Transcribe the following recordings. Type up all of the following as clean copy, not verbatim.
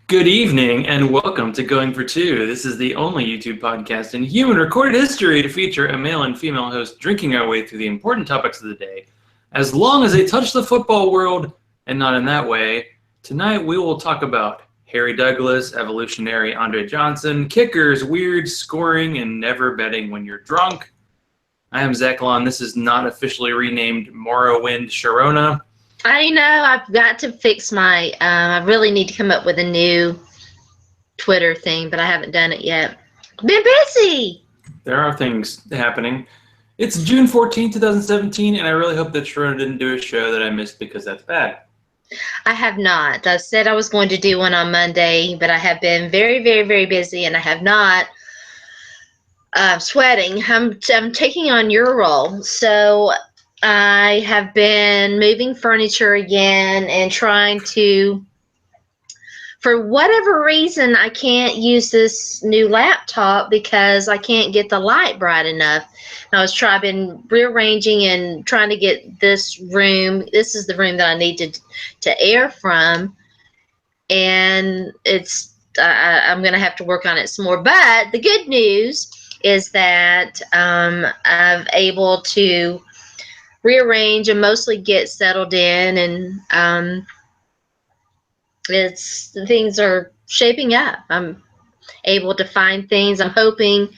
Good evening and welcome to Going for Two. This is the only YouTube podcast in human recorded history to feature a male and female host drinking our way through the important topics of the day. As long as they touch the football world, and not in that way, tonight we will talk about Harry Douglas, evolutionary Andre Johnson, kickers, weird scoring, and never betting when you're drunk. I am Zach and this is not officially renamed Morrowind Sharona. I know. I've got to fix my, I really need to come up with a new Twitter thing, but I haven't done it yet. Been busy. There are things happening. It's June 14, 2017, and I really hope that Sharona didn't do a show that I missed because that's bad. I have not. I said I was going to do one on Monday, but I have been very, very, very busy, and I have not. Sweating. I'm taking on your role. So I have been moving furniture again and trying to, for whatever reason, I can't use this new laptop because I can't get the light bright enough. And I've been rearranging and trying to get this room. This is the room that I need to air from, and I'm going to have to work on it some more. But the good news is that I'm able to rearrange and mostly get settled in, and things are shaping up. I'm able to find things. I'm hoping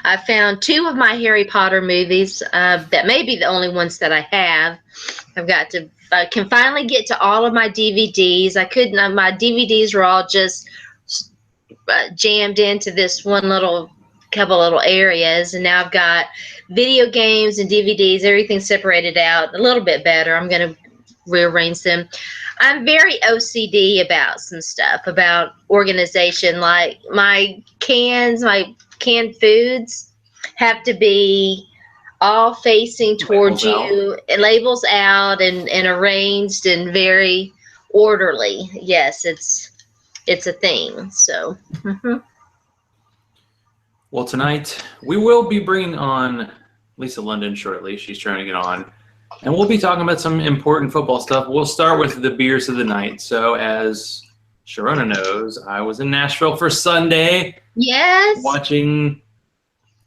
I found 2 of my Harry Potter movies that may be the only ones that I have. I can finally get to all of my DVDs. I couldn't. My DVDs were all just jammed into this one couple little areas, and now I've got video games and DVDs, everything separated out a little bit better. I'm going to rearrange them. I'm very OCD about some stuff, about organization. Like my canned foods have to be all facing towards you, and labels out and arranged and very orderly. Yes, it's a thing. So Well, tonight we will be bringing on Lisa London shortly. She's trying to get on. And we'll be talking about some important football stuff. We'll start with the beers of the night. So as Sharona knows, I was in Nashville for Sunday. Yes. Watching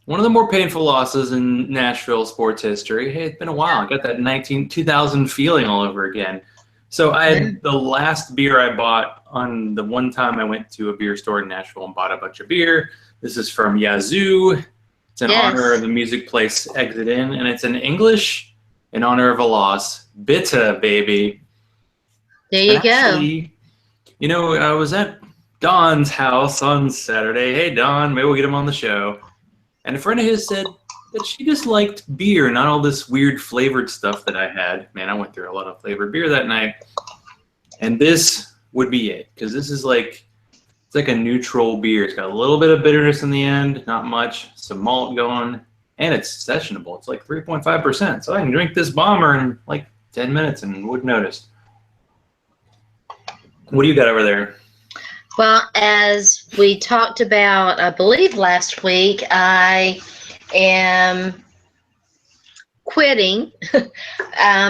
one of the more painful losses in Nashville sports history. Hey, it's been a while. I got that 2000 feeling all over again. So I had the last beer I bought on the one time I went to a beer store in Nashville and bought a bunch of beer. This is from Yazoo. It's in honor of the music place Exit In, and it's in English in honor of a loss. Bitter, baby. There you go. Actually, I was at Don's house on Saturday. Hey, Don, maybe we'll get him on the show. And a friend of his said that she just liked beer, not all this weird flavored stuff that I had. Man, I went through a lot of flavored beer that night. And this would be it, because this is it's like a neutral beer. It's got a little bit of bitterness in the end, not much, some malt going, and it's sessionable. It's like 3.5%, so I can drink this bomber in like 10 minutes and wouldn't notice. What do you got over there? Well, as we talked about, I believe last week, I am quitting, but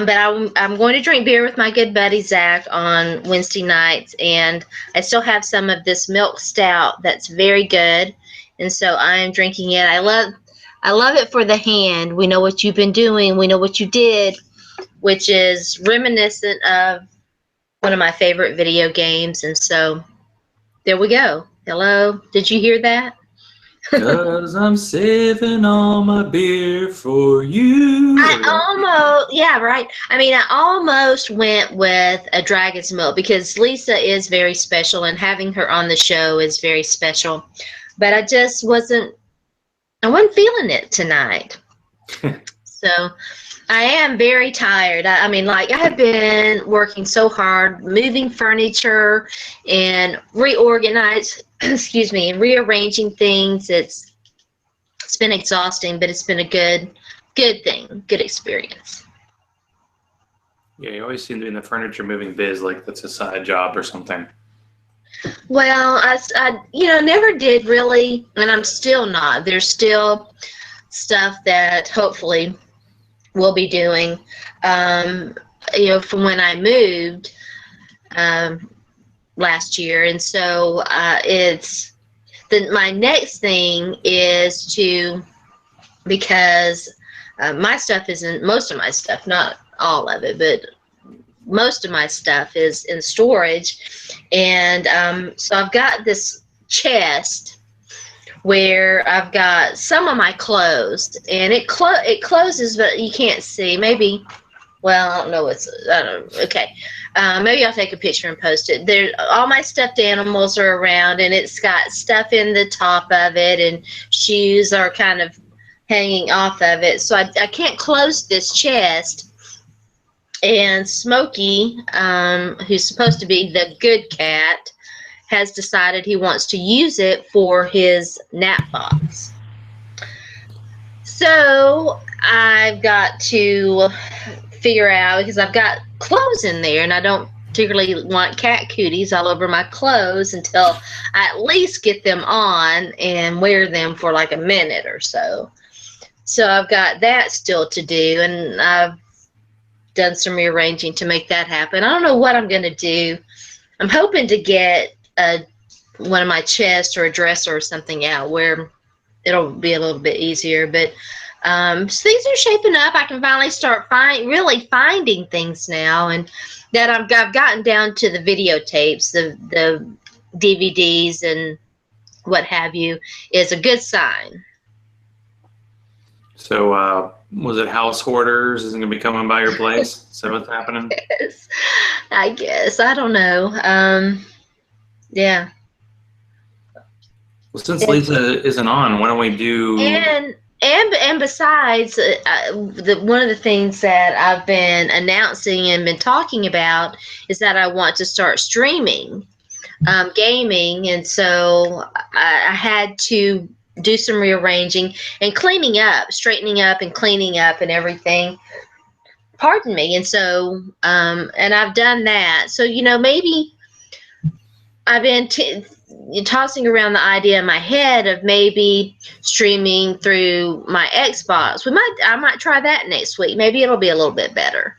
I'm going to drink beer with my good buddy Zach on Wednesday nights, and I still have some of this milk stout that's very good, and so I'm drinking it. I love it for the hand. We know what you've been doing. We know what you did, which is reminiscent of one of my favorite video games, and so there we go. Hello, did you hear that? 'Cause I'm saving all my beer for you. Right. I almost went with a dragon's milk because Lisa is very special, and having her on the show is very special. But I wasn't feeling it tonight. So I am very tired. I have been working so hard, moving furniture and rearranging things. It's been exhausting, but it's been a good thing, good experience. Yeah, you always seem to be in the furniture moving biz like that's a side job or something. Well, I never did really, and I'm still not. There's still stuff that hopefully we'll be doing. From when I moved, last year, and so my next thing is to, because my stuff isn't, most of my stuff, not all of it, but most of my stuff is in storage, and so I've got this chest where I've got some of my clothes, and it closes, but you can't see. Maybe, well, I don't know I don't know. Okay, maybe I'll take a picture and post it. There, all my stuffed animals are around, and it's got stuff in the top of it, and shoes are kind of hanging off of it. So I can't close this chest. And Smokey, who's supposed to be the good cat, has decided he wants to use it for his nap box. So I've got to figure out, because I've got clothes in there, and I don't particularly want cat cooties all over my clothes until I at least get them on and wear them for like a minute or so. So I've got that still to do, and I've done some rearranging to make that happen. I don't know what I'm going to do. I'm hoping to get one of my chests or a dresser or something out where it'll be a little bit easier. But so things are shaping up. I can finally start really finding things now, and that I've gotten down to the videotapes, the DVDs and what have you, is a good sign. So, was it house hoarders? Isn't going to be coming by your place? Is that what's happening? Yes, I guess. I don't know. Yeah. Well, since Lisa isn't on, why don't we do? And besides, one of the things that I've been announcing and been talking about is that I want to start streaming gaming, and so I had to do some rearranging and cleaning up, straightening up and cleaning up and everything. Pardon me. And so, and I've done that. So, maybe I've been tossing around the idea in my head of maybe streaming through my Xbox. I might try that next week. Maybe it'll be a little bit better.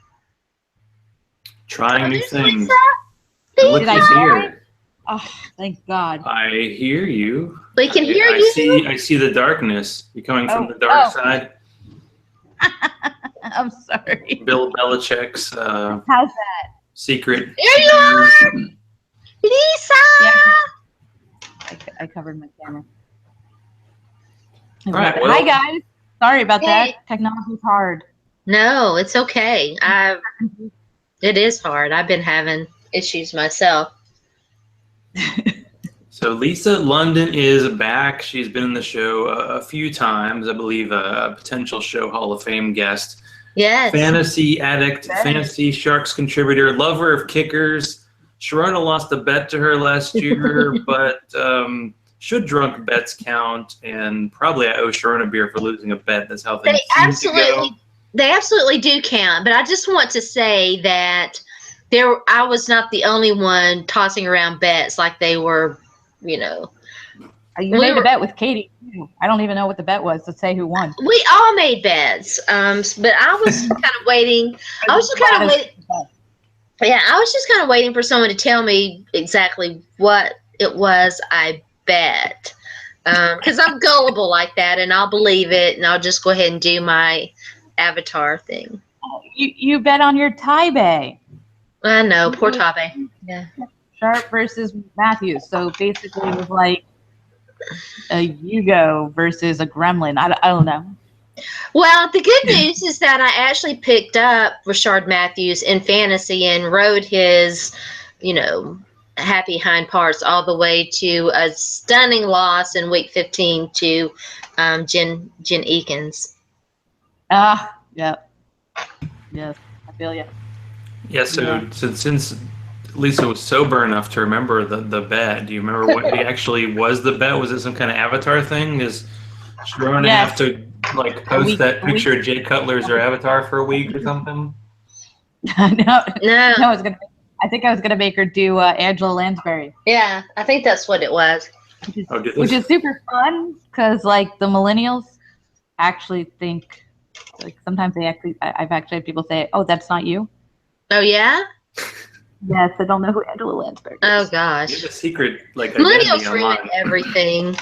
Trying new things. Look who's here. Oh, thank God. I hear you. We can hear you. I see the darkness. You're coming from the dark side. I'm sorry. Bill Belichick's how's that? Secret. There you are, Lisa. Yeah. I covered my camera. All right, Hi guys. Sorry about that. Technology's hard. No, it's okay. It is hard. I've been having issues myself. So Lisa London is back. She's been in the show a few times. I believe a potential show Hall of Fame guest. Yes. Fantasy addict, Fantasy Sharks contributor, lover of kickers. Sharona lost a bet to her last year, but should drunk bets count? And probably I owe Sharona beer for losing a bet. That's how things seem to go. They absolutely do count. But I just want to say that I was not the only one tossing around bets like they were, You made a bet with Katie. I don't even know what the bet was to say who won. We all made bets, but I was kind of waiting. I was just kind of waiting. Yeah, I was just kind of waiting for someone to tell me exactly what it was I bet, because I'm gullible like that, and I'll believe it, and I'll just go ahead and do my avatar thing. You bet on your Taibei. I know, poor Tabe. Yeah. Sharp versus Matthews. So basically, it was like a Yugo versus a Gremlin. I don't know. Well, the good news is that I actually picked up Rashard Matthews in fantasy and rode his, happy hind parts all the way to a stunning loss in week 15 to Jen Eakins. Yep. Yes, I feel you. Yeah, so since Lisa was sober enough to remember the bet, do you remember what actually was the bet? Was it some kind of avatar thing? Does Sharona have to post that picture of Jay Cutler as her avatar for a week or something? No. I think I was gonna make her do Angela Lansbury. Yeah, I think that's what it was. Which is super fun because the millennials actually think sometimes I've actually had people say, "Oh, that's not you." Oh yeah. Yes, I don't know who Angela Lansbury is. Oh You gosh, have a secret like millennials identity ruin online. everything.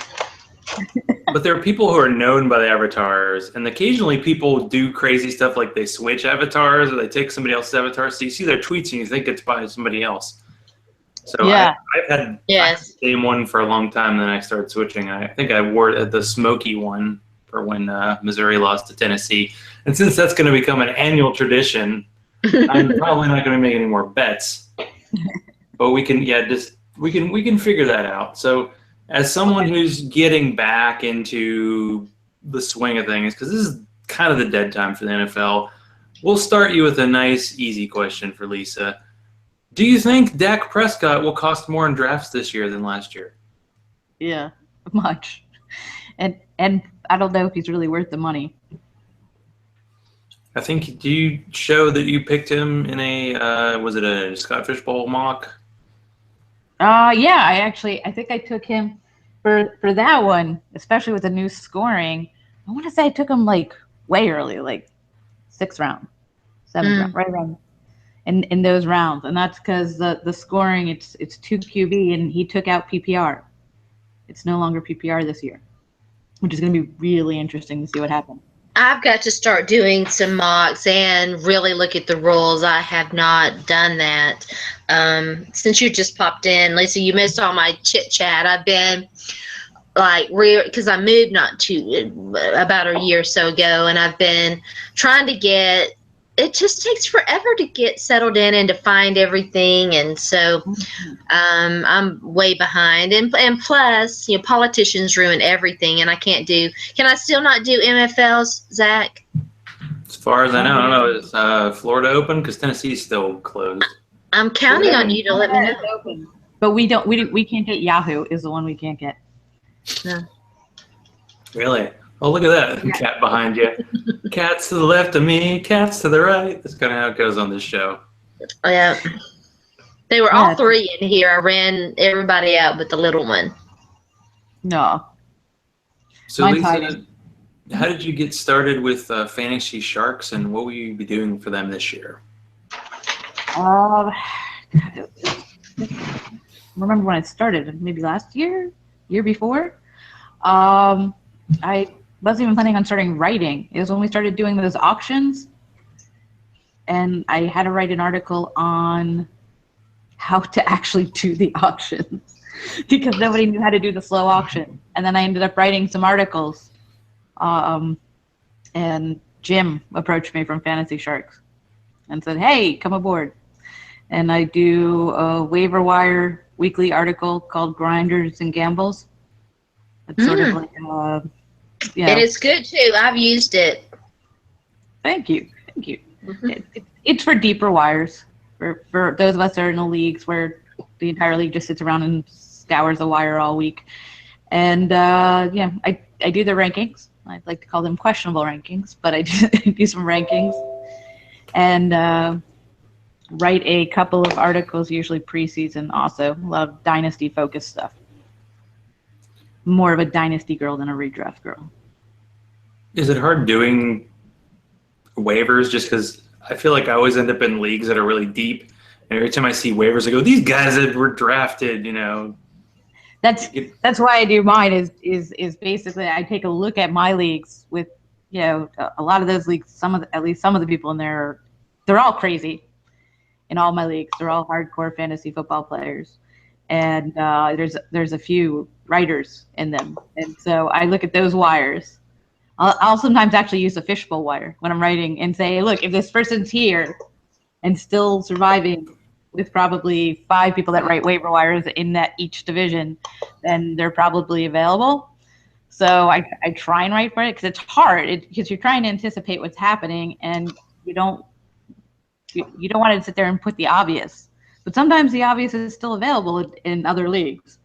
But there are people who are known by the avatars, and occasionally people do crazy stuff like they switch avatars or they take somebody else's avatar. So you see their tweets and you think it's by somebody else. So Yeah. I've had Yes. the same one for a long time, then I started switching. I think I wore the smoky one for when Missouri lost to Tennessee. And since that's going to become an annual tradition, I'm probably not going to make any more bets. But we can, we can figure that out. So as someone who's getting back into the swing of things, because this is kind of the dead time for the NFL, we'll start you with a nice, easy question for Lisa. Do you think Dak Prescott will cost more in drafts this year than last year? Yeah, much. And I don't know if he's really worth the money. I think, do you show that you picked him in a, was it a Scott Fishbowl mock? Yeah, I think I took him for that one, especially with the new scoring. I want to say I took him like way early, like 6th round, 7th round, right around in those rounds, and that's because the scoring it's 2 QB, and he took out PPR. It's no longer PPR this year, which is going to be really interesting to see what happens. I've got to start doing some mocks and really look at the rules. I have not done that. Since you just popped in, Lisa, you missed all my chit chat. I've been like, because I moved about a year or so ago, and I've been trying to get. It just takes forever to get settled in and to find everything, and so I'm way behind. And plus, politicians ruin everything, and I can't do. Can I still not do MFLs, Zach? As far as I don't know. Is Florida open? Because Tennessee's still closed. I'm counting on you to let me know. But we can't get Yahoo is the one we can't get. No. Really? Oh, look at that cat behind you. Cats to the left of me, cats to the right. That's kind of how it goes on this show. Oh, yeah. They were all 3 in here. I ran everybody out but the little one. No. So, Lisa, how did you get started with Fantasy Sharks, and what will you be doing for them this year? Remember when I started? Maybe last year before. I wasn't even planning on starting writing. It was when we started doing those auctions, and I had to write an article on how to actually do the auctions because nobody knew how to do the slow auction. And then I ended up writing some articles, and Jim approached me from Fantasy Sharks and said, "Hey, come aboard." And I do a waiver wire weekly article called Grinders and Gambles. It's sort of like And it's good too. I've used it. Thank you. Mm-hmm. It's for deeper wires. For those of us that are in the leagues where the entire league just sits around and scours the wire all week. And I do the rankings. I like to call them questionable rankings, but I do some rankings and write a couple of articles, usually preseason also. A lot of dynasty focused stuff. More of a dynasty girl than a redraft girl. Is it hard doing waivers just because I feel like I always end up in leagues that are really deep, and every time I see waivers, I go, these guys that were drafted, That's why I do mine is basically I take a look at my leagues with, a lot of those leagues, at least some of the people in there, they're all crazy in all my leagues. They're all hardcore fantasy football players. And there's a few writers in them, and so I look at those wires. I'll sometimes actually use a fishbowl wire when I'm writing and say, look, if this person's here and still surviving with probably 5 people that write waiver wires in that each division, then they're probably available. So I try and write for it because it's hard because you're trying to anticipate what's happening, and you don't want to sit there and put the obvious. But sometimes the obvious is still available in other leagues.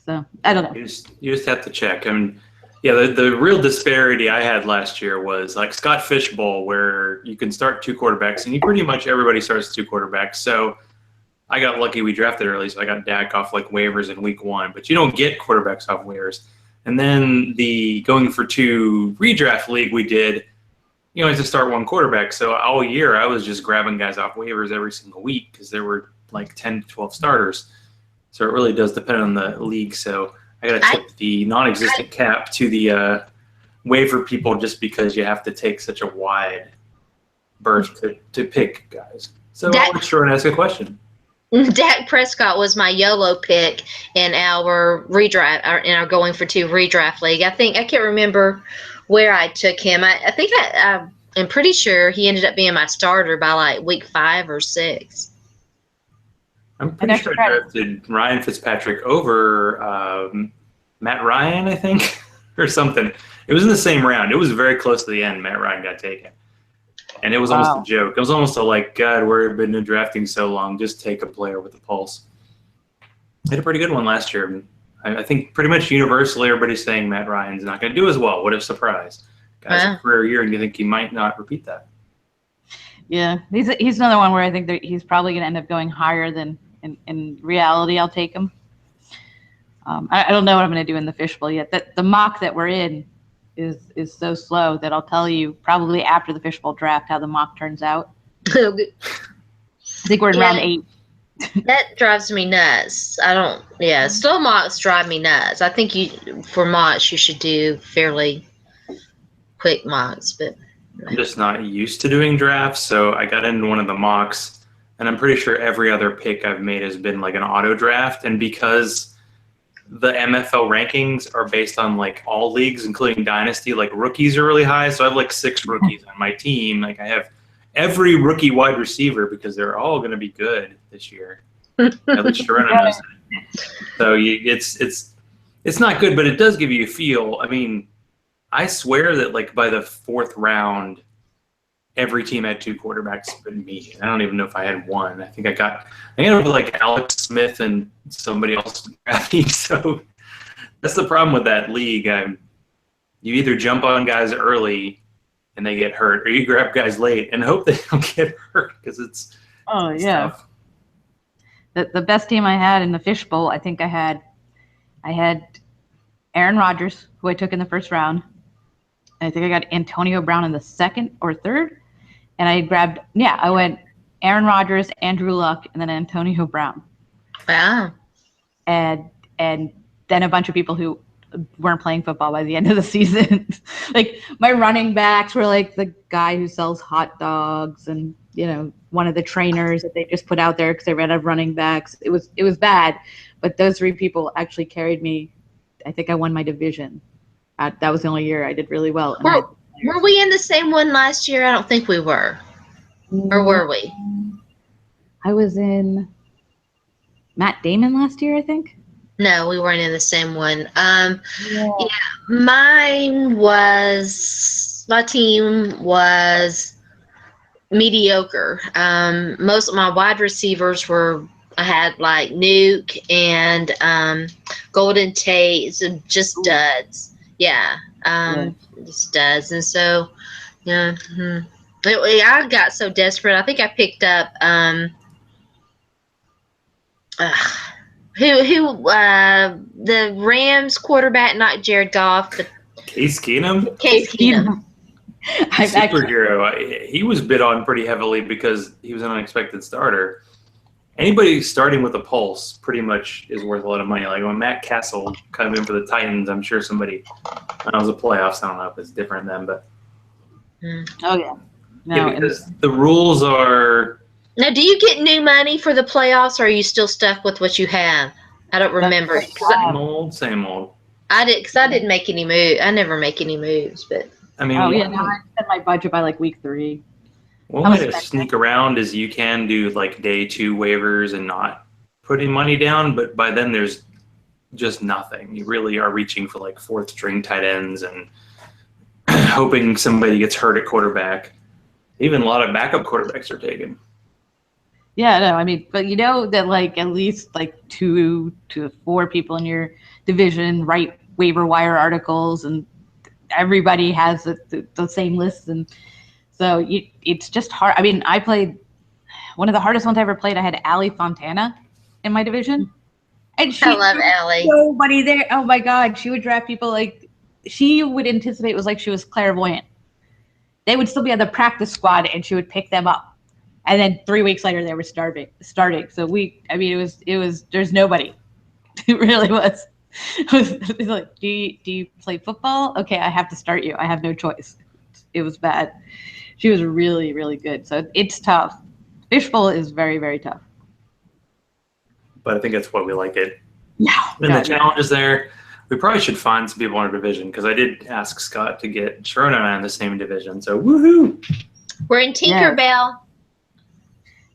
So I don't know. You just have to check. I mean, the real disparity I had last year was like Scott Fishbowl, where you can start 2 quarterbacks, and pretty much everybody starts 2 quarterbacks. So I got lucky we drafted early, so I got Dak off like waivers in week 1, but you don't get quarterbacks off waivers. And then the going for 2 redraft league we did, you only have to start one quarterback. So all year I was just grabbing guys off waivers every single week because there were like 10 to 12 starters. So it really does depend on the league. So I got to tip the non-existent cap to the waiver people just because you have to take such a wide berth to pick guys. So I'll let Sharona ask a question. Dak Prescott was my YOLO pick in our redraft, in our going for two redraft league. I can't remember where I took him. I'm pretty sure he ended up being my starter by like week 5 or 6. I'm pretty sure I drafted Ryan Fitzpatrick over Matt Ryan, I think, or something. It was in the same round. It was very close to the end. Matt Ryan got taken. And it was almost a joke. It was almost like, God, we've been drafting so long. Just take a player with a pulse. Had a pretty good one last year. I think pretty much universally everybody's saying Matt Ryan's not going to do as well. What a surprise. Guy's a career year, and you think he might not repeat that. Yeah, he's another one where I think that he's probably going to end up going higher than in reality. I'll take him. I don't know what I'm going to do in the fishbowl yet. The mock that we're in is so slow that I'll tell you probably after the fishbowl draft how the mock turns out. I think we're in round 8. That drives me nuts. Still mocks drive me nuts. I think for mocks you should do fairly quick mocks, but I'm just not used to doing drafts, so I got into one of the mocks, and I'm pretty sure every other pick I've made has been like an auto draft, and because the MFL rankings are based on like all leagues, including Dynasty, like rookies are really high, so I have like 6 rookies on my team. Like I have every rookie wide receiver because they're all going to be good this year. At least Sharona knows that. So it's not good, but it does give you a feel. I mean, I swear that like by the 4th round, every team had 2 quarterbacks but me. I don't even know if I had one. I ended up with like Alex Smith and somebody else drafting. So that's the problem with that league. You either jump on guys early and they get hurt, or you grab guys late and hope they don't get hurt because it's tough. The best team I had in the fishbowl, I think I had Aaron Rodgers, who I took in the 1st round. I think I got Antonio Brown in the 2nd or 3rd. And I went Aaron Rodgers, Andrew Luck, and then Antonio Brown. Wow. And then a bunch of people who weren't playing football by the end of the season. Like my running backs were like the guy who sells hot dogs and, one of the trainers that they just put out there because they ran out of running backs. It was bad, but those 3 people actually carried me. I think I won my division. That was the only year I did really well. Were we in the same one last year? I don't think we were. Or were we? I was in Matt Damon last year, I think. No, we weren't in the same one. Mine was, my team was mediocre. Most of my wide receivers I had like Nuke and Golden Tate, so just duds. Yeah. Just does. And so, I got so desperate. I think I picked up the Rams quarterback, not Jared Goff, but Case Keenum. Case Keenum. Superhero. He was bid on pretty heavily because he was an unexpected starter. Anybody starting with a pulse pretty much is worth a lot of money. Like when Matt Castle come in for the Titans, I'm sure somebody. When I was the playoffs, I don't know if it's different then, but. Oh yeah. No, because the rules are. Now, do you get new money for the playoffs, or are you still stuck with what you have? I don't remember. Same old. I didn't make any move. I never make any moves, but. I mean. I set my budget by like week 3. One way to sneak around is you can do like day 2 waivers and not putting money down, but by then there's just nothing. You really are reaching for like 4th string tight ends and hoping somebody gets hurt at quarterback. Even a lot of backup quarterbacks are taken. Yeah, no, I mean, but that like at least like 2 to 4 people in your division write waiver wire articles, and everybody has the same lists, and so it's just hard. I mean, I played one of the hardest ones I ever played. I had Allie Fontana in my division, and I love Allie. Nobody there. Oh my God, she would draft people like she would anticipate. It was like she was clairvoyant. they would still be on the practice squad, and she would pick them up. And then 3 weeks later, they were starting. So it was. There's nobody. It really was. It was like, do you play football? Okay, I have to start you. I have no choice. It was bad. She was really, really good. So it's tough. Fishbowl is very, very tough. But I think that's why we like it. Yeah. And the challenge is there. We probably should find some people in our division, because I did ask Scott to get Sharona in the same division. So woohoo! We're in Tinkerbell.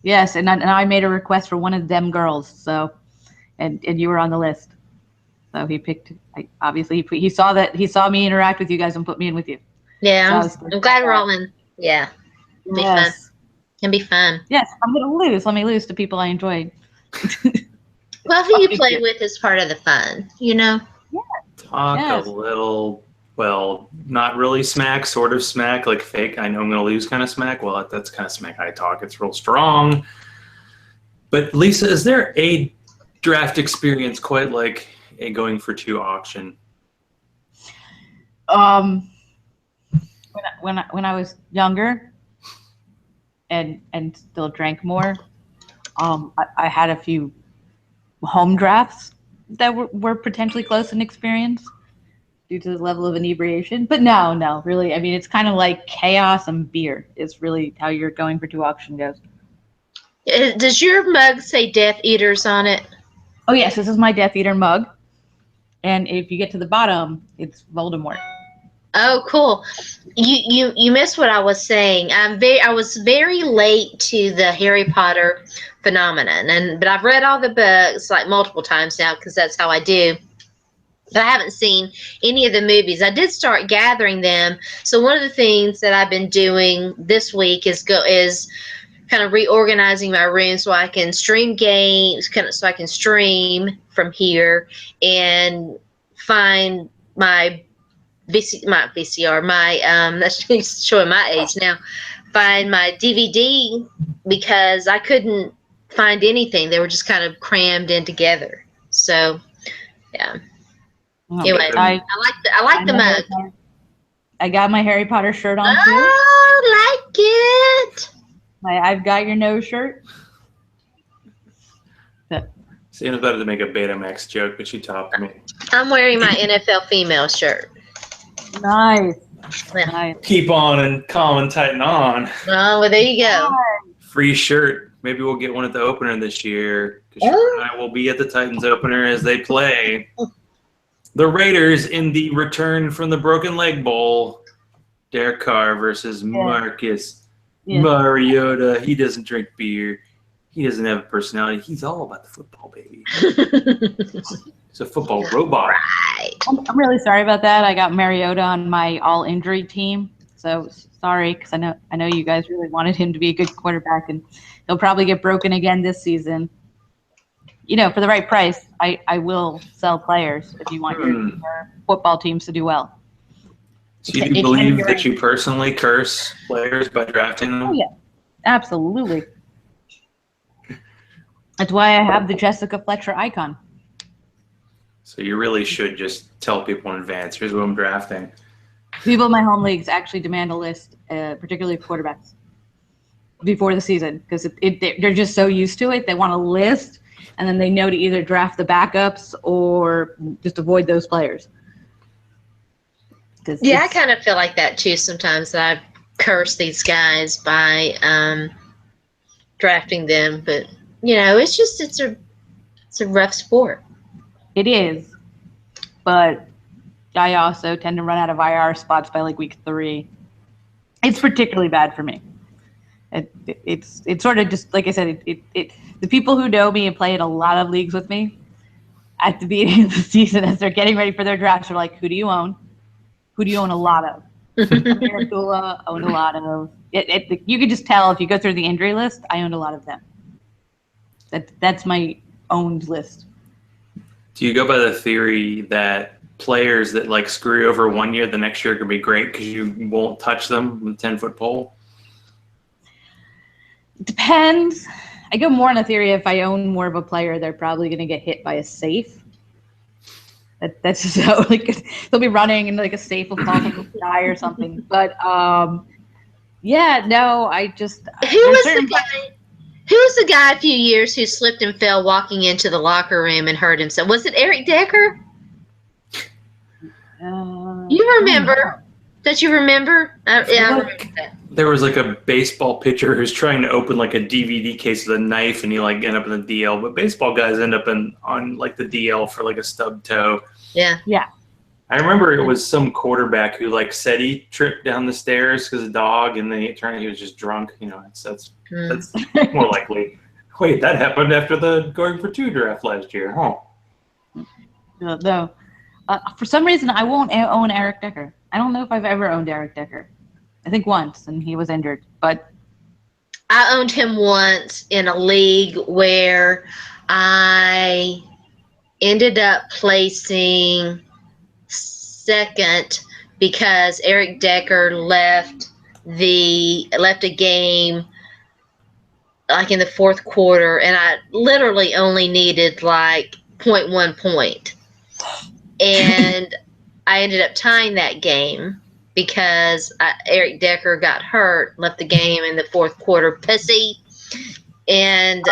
Yes, and I made a request for one of them girls. So, and you were on the list. So he picked. Obviously, he saw me interact with you guys and put me in with you. Yeah, So I'm glad we're all in. Yeah, be fun. Can be fun. Yes, I'm gonna lose. Let me lose to people I enjoy. Well, who you play with is part of the fun, you know. Talk a little. Well, not really smack, sort of smack, like fake. I know I'm gonna lose kind of smack. Well, that's kind of smack I talk. It's real strong. But Lisa, is there a draft experience quite like a going for two auction? When I was younger and still drank more, I had a few home drafts that were potentially close in experience due to the level of inebriation. But no, really. I mean, it's kind of like chaos and beer is really how your going for two auction goes. Does your mug say Death Eaters on it? Oh, yes. This is my Death Eater mug. And if you get to the bottom, it's Voldemort. Oh, cool. You missed what I was saying. I was very late to the Harry Potter phenomenon, but I've read all the books like multiple times now because that's how I do. But I haven't seen any of the movies. I did start gathering them. So one of the things that I've been doing this week is kind of reorganizing my room so I can stream games, so I can stream from here and find my VCR, that's showing my age now. Find my DVD because I couldn't find anything. They were just kind of crammed in together. So, yeah. Anyway, I like the mug. I got my Harry Potter shirt on too. Oh, like it. I've got your nose shirt. Seems better to make a Betamax joke, but you topped me. I'm wearing my NFL female shirt. Nice. Yeah. Nice. Keep on and commentating on. Oh, well, there you go. Free shirt. Maybe we'll get one at the opener this year. Because Sharon and I will be at the Titans opener as they play the Raiders in the return from the Broken Leg Bowl. Derek Carr versus Marcus Mariota. He doesn't drink beer. He doesn't have a personality. He's all about the football, baby. He's a football robot. Right. I'm really sorry about that. I got Mariota on my all-injury team. So sorry, because I know you guys really wanted him to be a good quarterback, and he'll probably get broken again this season. You know, for the right price, I will sell players if you want your football teams to do well. So you do believe that you personally curse players by drafting them? Oh, yeah. Absolutely. That's why I have the Jessica Fletcher icon. So you really should just tell people in advance, here's what I'm drafting. People in my home leagues actually demand a list, particularly quarterbacks, before the season because they're just so used to it. They want a list, and then they know to either draft the backups or just avoid those players. Yeah, I kind of feel like that too sometimes. That I curse these guys by drafting them, but you know, it's a rough sport. It is, but I also tend to run out of IR spots by like week 3. It's particularly bad for me. It's sort of just like I said. The people who know me and play in a lot of leagues with me at the beginning of the season, as they're getting ready for their drafts, are like, "Who do you own? Who do you own a lot of?" Miracula owned a lot of. You could just tell if you go through the injury list. I owned a lot of them. That's my owned list. Do you go by the theory that players that like screw you over one year, the next year can be great because you won't touch them with a 10-foot pole? Depends. I go more on a theory if I own more of a player, they're probably going to get hit by a safe. That's just how, like, they'll be running and like a safe will fall from the sky or something. But Yeah, no, I just Who there's was certain the guy? Who was the guy a few years who slipped and fell walking into the locker room and hurt himself? Was it Eric Decker? You I don't know. remember? Don't you remember? I feel Yeah, I remember like that. there was like a baseball pitcher who's trying to open like a DVD case with a knife, and he like end up in the DL. But baseball guys end up on like the DL for like a stub toe. Yeah. Yeah. I remember it was some quarterback who like said he tripped down the stairs because of dog, and then it turned out he was just drunk. You know, that's more likely. Wait, that happened after the going for 2 draft last year, huh? No. For some reason, I won't own Eric Decker. I don't know if I've ever owned Eric Decker. I think once, and he was injured. But I owned him once in a league where I ended up placing second because Eric Decker left a game like in the fourth quarter, and I literally only needed like 0.1 point. And I ended up tying that game because Eric Decker got hurt, left the game in the fourth quarter, pussy. And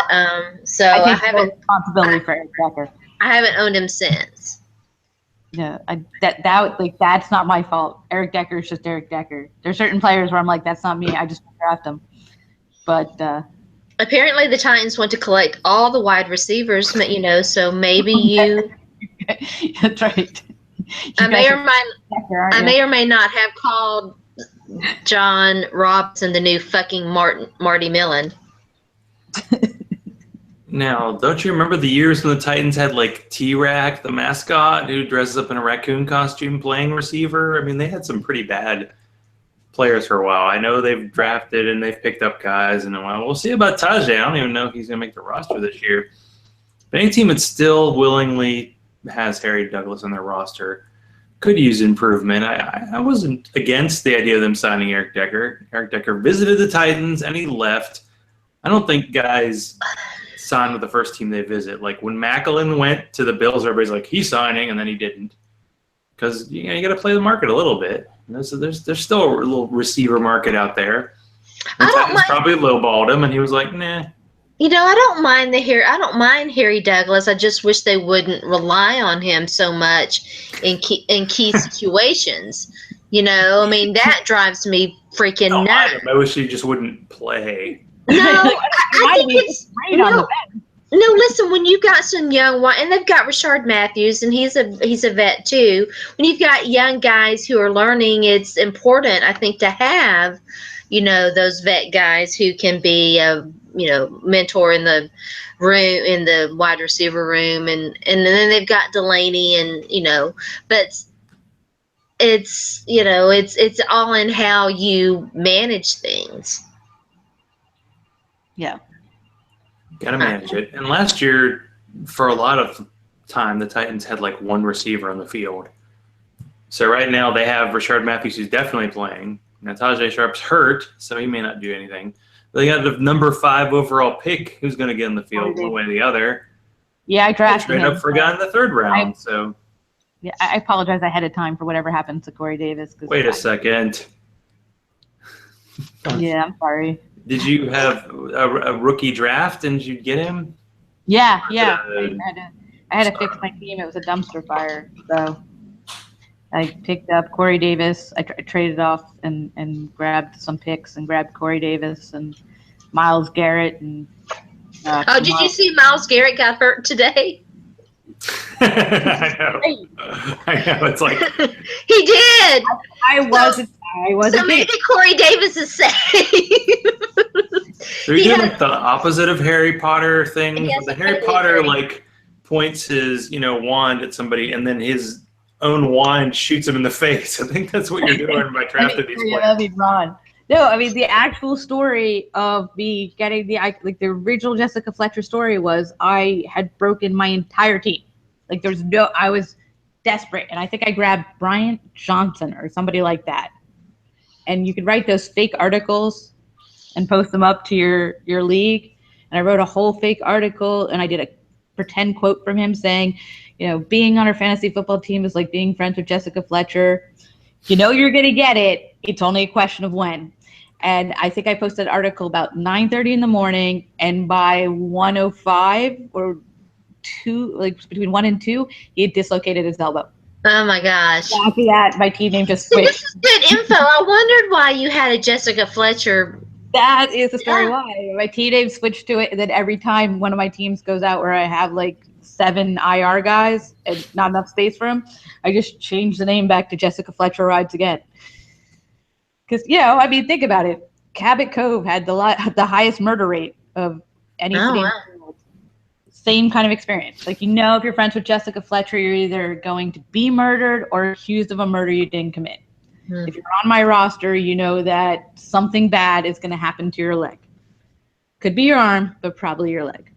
so I take no responsibility for Eric Decker. I haven't owned him since. Yeah, that's not my fault. Eric Decker is just Eric Decker. There's certain players where I'm like, that's not me. I just draft them. But apparently the Titans want to collect all the wide receivers, you know, so maybe you. That's right. I may or may not have called John Robinson the new fucking Marty Millen. Now, don't you remember the years when the Titans had like T-Rack, the mascot, who dresses up in a raccoon costume playing receiver? I mean, they had some pretty bad players for a while. I know they've drafted and they've picked up guys, and we'll see about Tajay. I don't even know if he's going to make the roster this year. But any team that still willingly has Harry Douglas on their roster could use improvement. I wasn't against the idea of them signing Eric Decker. Eric Decker visited the Titans and he left. I don't think guys sign with the first team they visit. Like when Macklin went to the Bills, everybody's like, he's signing, and then he didn't. Because you got to play the market a little bit. So there's still a little receiver market out there. And Titans probably lowballed him, and he was like, nah. You know, I don't mind Harry Douglas. I just wish they wouldn't rely on him so much in key situations. You know, I mean, that drives me freaking nuts. I wish he just wouldn't play. No, I think it's no. Listen, when you've got some young one, and they've got Rashard Matthews, and he's a vet too. When you've got young guys who are learning, it's important, I think, to have, you know, those vet guys who can be a, you know, mentor in the room, in the wide receiver room, and then they've got Delaney, and you know, but it's, you know, it's all in how you manage things. Yeah. Got to manage it. And last year, for a lot of time, the Titans had like one receiver on the field. So right now they have Rashard Matthews, who's definitely playing. Now Tajay Sharp's hurt, so he may not do anything. But they got the number 5 overall pick, who's going to get in the field one way or the other. Yeah, I drafted him. Straight up for a guy in the 3rd round. Yeah, I apologize ahead of time for whatever happened to Corey Davis. Wait a second. Yeah, I'm sorry. Did you have a rookie draft and did you get him? Yeah. I had to fix my team. It was a dumpster fire. So I picked up Corey Davis. I traded off and grabbed some picks and grabbed Corey Davis and Myles Garrett. And did you see Myles Garrett got hurt today? I know. It's like he did. I wasn't. So maybe Corey Davis is safe. Are you doing like the opposite of Harry Potter thing? The Harry Potter like points his, you know, wand at somebody, and then his own wand shoots him in the face. I think that's what you're doing by drafting these players. That'd be Ron. No, I mean the actual story of me getting the original Jessica Fletcher story was I had broken my entire team. Like I was desperate, and I think I grabbed Bryant Johnson or somebody like that. And you could write those fake articles and post them up to your league. And I wrote a whole fake article, and I did a pretend quote from him saying, you know, being on our fantasy football team is like being friends with Jessica Fletcher. You know you're going to get it. It's only a question of when. And I think I posted an article about 9:30 in the morning, and by 1:05 or 2, like between 1 and 2, he had dislocated his elbow. Oh my gosh. After that, my team name just See, this switched. is good info. I wondered why you had a Jessica Fletcher. That is the story Yeah. why. My team name switched to it, and then every time one of my teams goes out where I have like 7 IR guys and not enough space for them, I just change the name back to Jessica Fletcher Rides Again. Because, I mean, think about it. Cabot Cove had the highest murder rate of any Oh, city in wow. the world. Same kind of experience. Like, if you're friends with Jessica Fletcher, you're either going to be murdered or accused of a murder you didn't commit. If you're on my roster, you know that something bad is going to happen to your leg. Could be your arm, but probably your leg.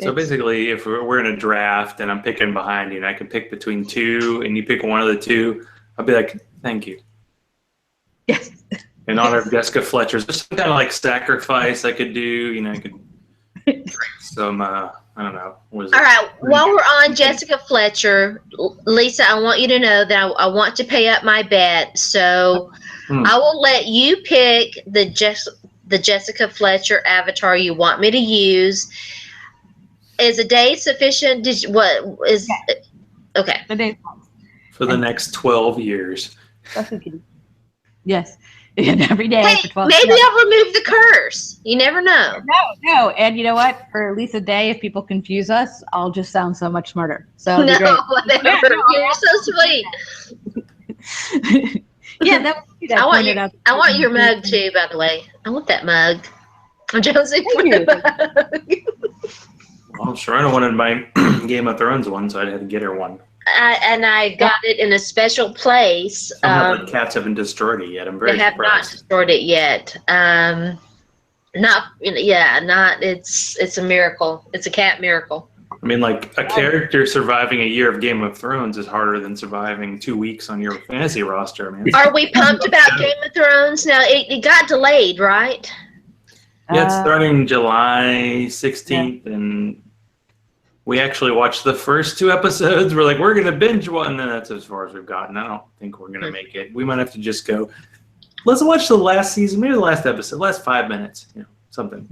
So basically, if we're in a draft and I'm picking behind you and I can pick between 2 and you pick one of the 2, I'll be like, thank you. Yes. In honor of Jessica Fletcher. There's some kind of like sacrifice I could do. I could some, I don't know. What is it? All right. While we're on Jessica Fletcher, Lisa, I want you to know that I want to pay up my bet. So I will let you pick the Jessica Fletcher avatar you want me to use. Is a day sufficient? Okay. The day For the next 12 years. Yes. And every day Hey, for 12 maybe years. I'll remove the curse. You never know. No. And you know what? For at least a day, if people confuse us, I'll just sound so much smarter. So it'll be great. Whatever. You're so sweet. Yeah, that would be that. I want your mug too, by the way. I want that mug. I'm Josie for the mug. Well, Sharona wanted my Game of Thrones one, so I had to get her one. I got it in a special place. Somehow the cats haven't destroyed it yet. I'm very They have not surprised. destroyed it yet. It's a miracle. It's a cat miracle. I mean, like, a character surviving a year of Game of Thrones is harder than surviving 2 weeks on your fantasy roster, man. Are we pumped about Game of Thrones? Now, it got delayed, right? Yeah, it's starting July 16th, and we actually watched the first 2 episodes. We're like, we're going to binge one, and then that's as far as we've gotten. I don't think we're going to make it. We might have to just go, let's watch the last season, maybe the last episode, last 5 minutes, something.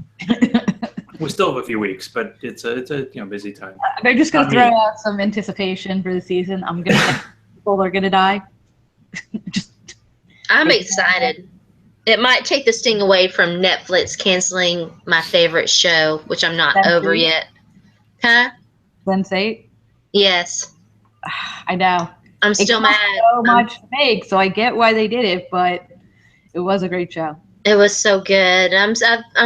We still have a few weeks, but it's a busy time. They're just going to throw out some anticipation for the season. I'm going to people are going to die. I'm excited. It might take the sting away from Netflix canceling my favorite show, which I'm not over yet. Huh? Sense8? Yes. I know. I'm still mad. So much to make, so I get why they did it, but it was a great show. It was so good. I'm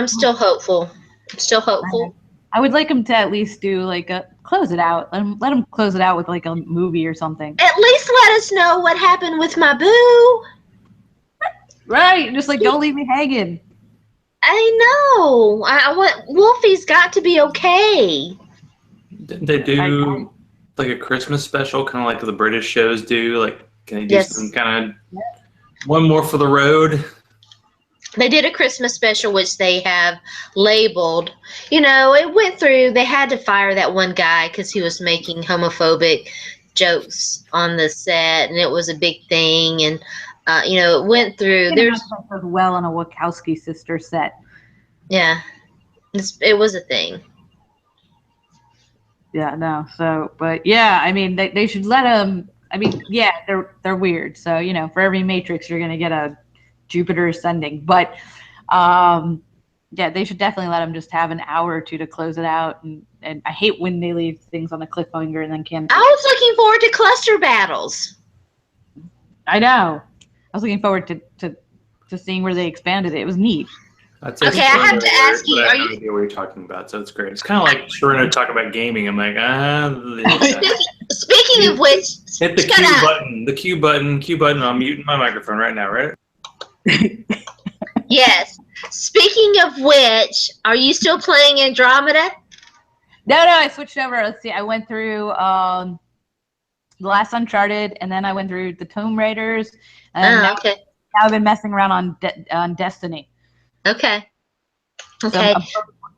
still hopeful. I'm still hopeful. I would like them to at least do like close it out. Let them close it out with like a movie or something. At least let us know what happened with my boo. Right, just like don't leave me hanging. I know. I want Wolfie's got to be okay. Didn't they do like a Christmas special, kind of like the British shows do? Like, can they do some kind of one more for the road? They did a Christmas special, which they have labeled. It went through. They had to fire that one guy because he was making homophobic jokes on the set, and it was a big thing. And it went through. There's well on a Wachowski sister set. Yeah, it was a thing. Yeah, no. So, but yeah, I mean, they should let them. I mean, yeah, they're weird. So for every Matrix, you're gonna get a Jupiter ascending. But yeah, they should definitely let them just have an hour or 2 to close it out. And I hate when they leave things on the cliffhanger and then can't. I was looking forward to cluster battles. I know. I was looking forward to seeing where they expanded it. It was neat. Okay, I have to ask you. I have no idea what you're talking about, so it's great. It's kind of like Sharona talking about gaming. I'm like, Speaking of which, hit the Q button. The Q button. I'm muting my microphone right now, right? Yes. Speaking of which, are you still playing Andromeda? No, I switched over. Let's see. I went through the last Uncharted, and then I went through the Tomb Raiders. And now I've been messing around on Destiny. Okay. So I'm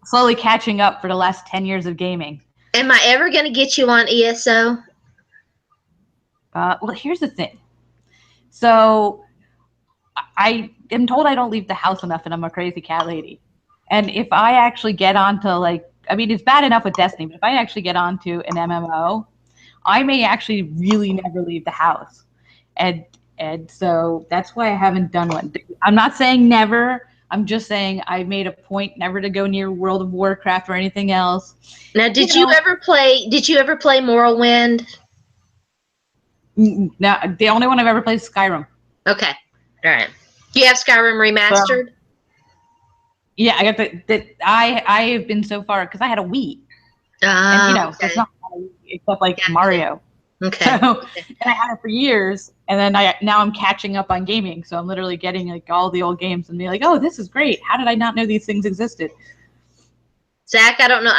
slowly catching up for the last 10 years of gaming. Am I ever going to get you on ESO? Well, here's the thing. So I am told I don't leave the house enough, and I'm a crazy cat lady. And if I actually get onto it's bad enough with Destiny, but if I actually get onto an MMO, I may actually really never leave the house. And so that's why I haven't done one. I'm not saying never. I'm just saying I made a point never to go near World of Warcraft or anything else. Now, did you ever play Morrowind? No, the only one I've ever played is Skyrim. Okay. All right. Do you have Skyrim remastered? Yeah, I got I have been so far because I had a Wii. And okay. That's not except Mario. Okay. So, and I had it for years, and then now I'm catching up on gaming. So I'm literally getting all the old games and be like, oh, this is great. How did I not know these things existed? Zach, I don't know.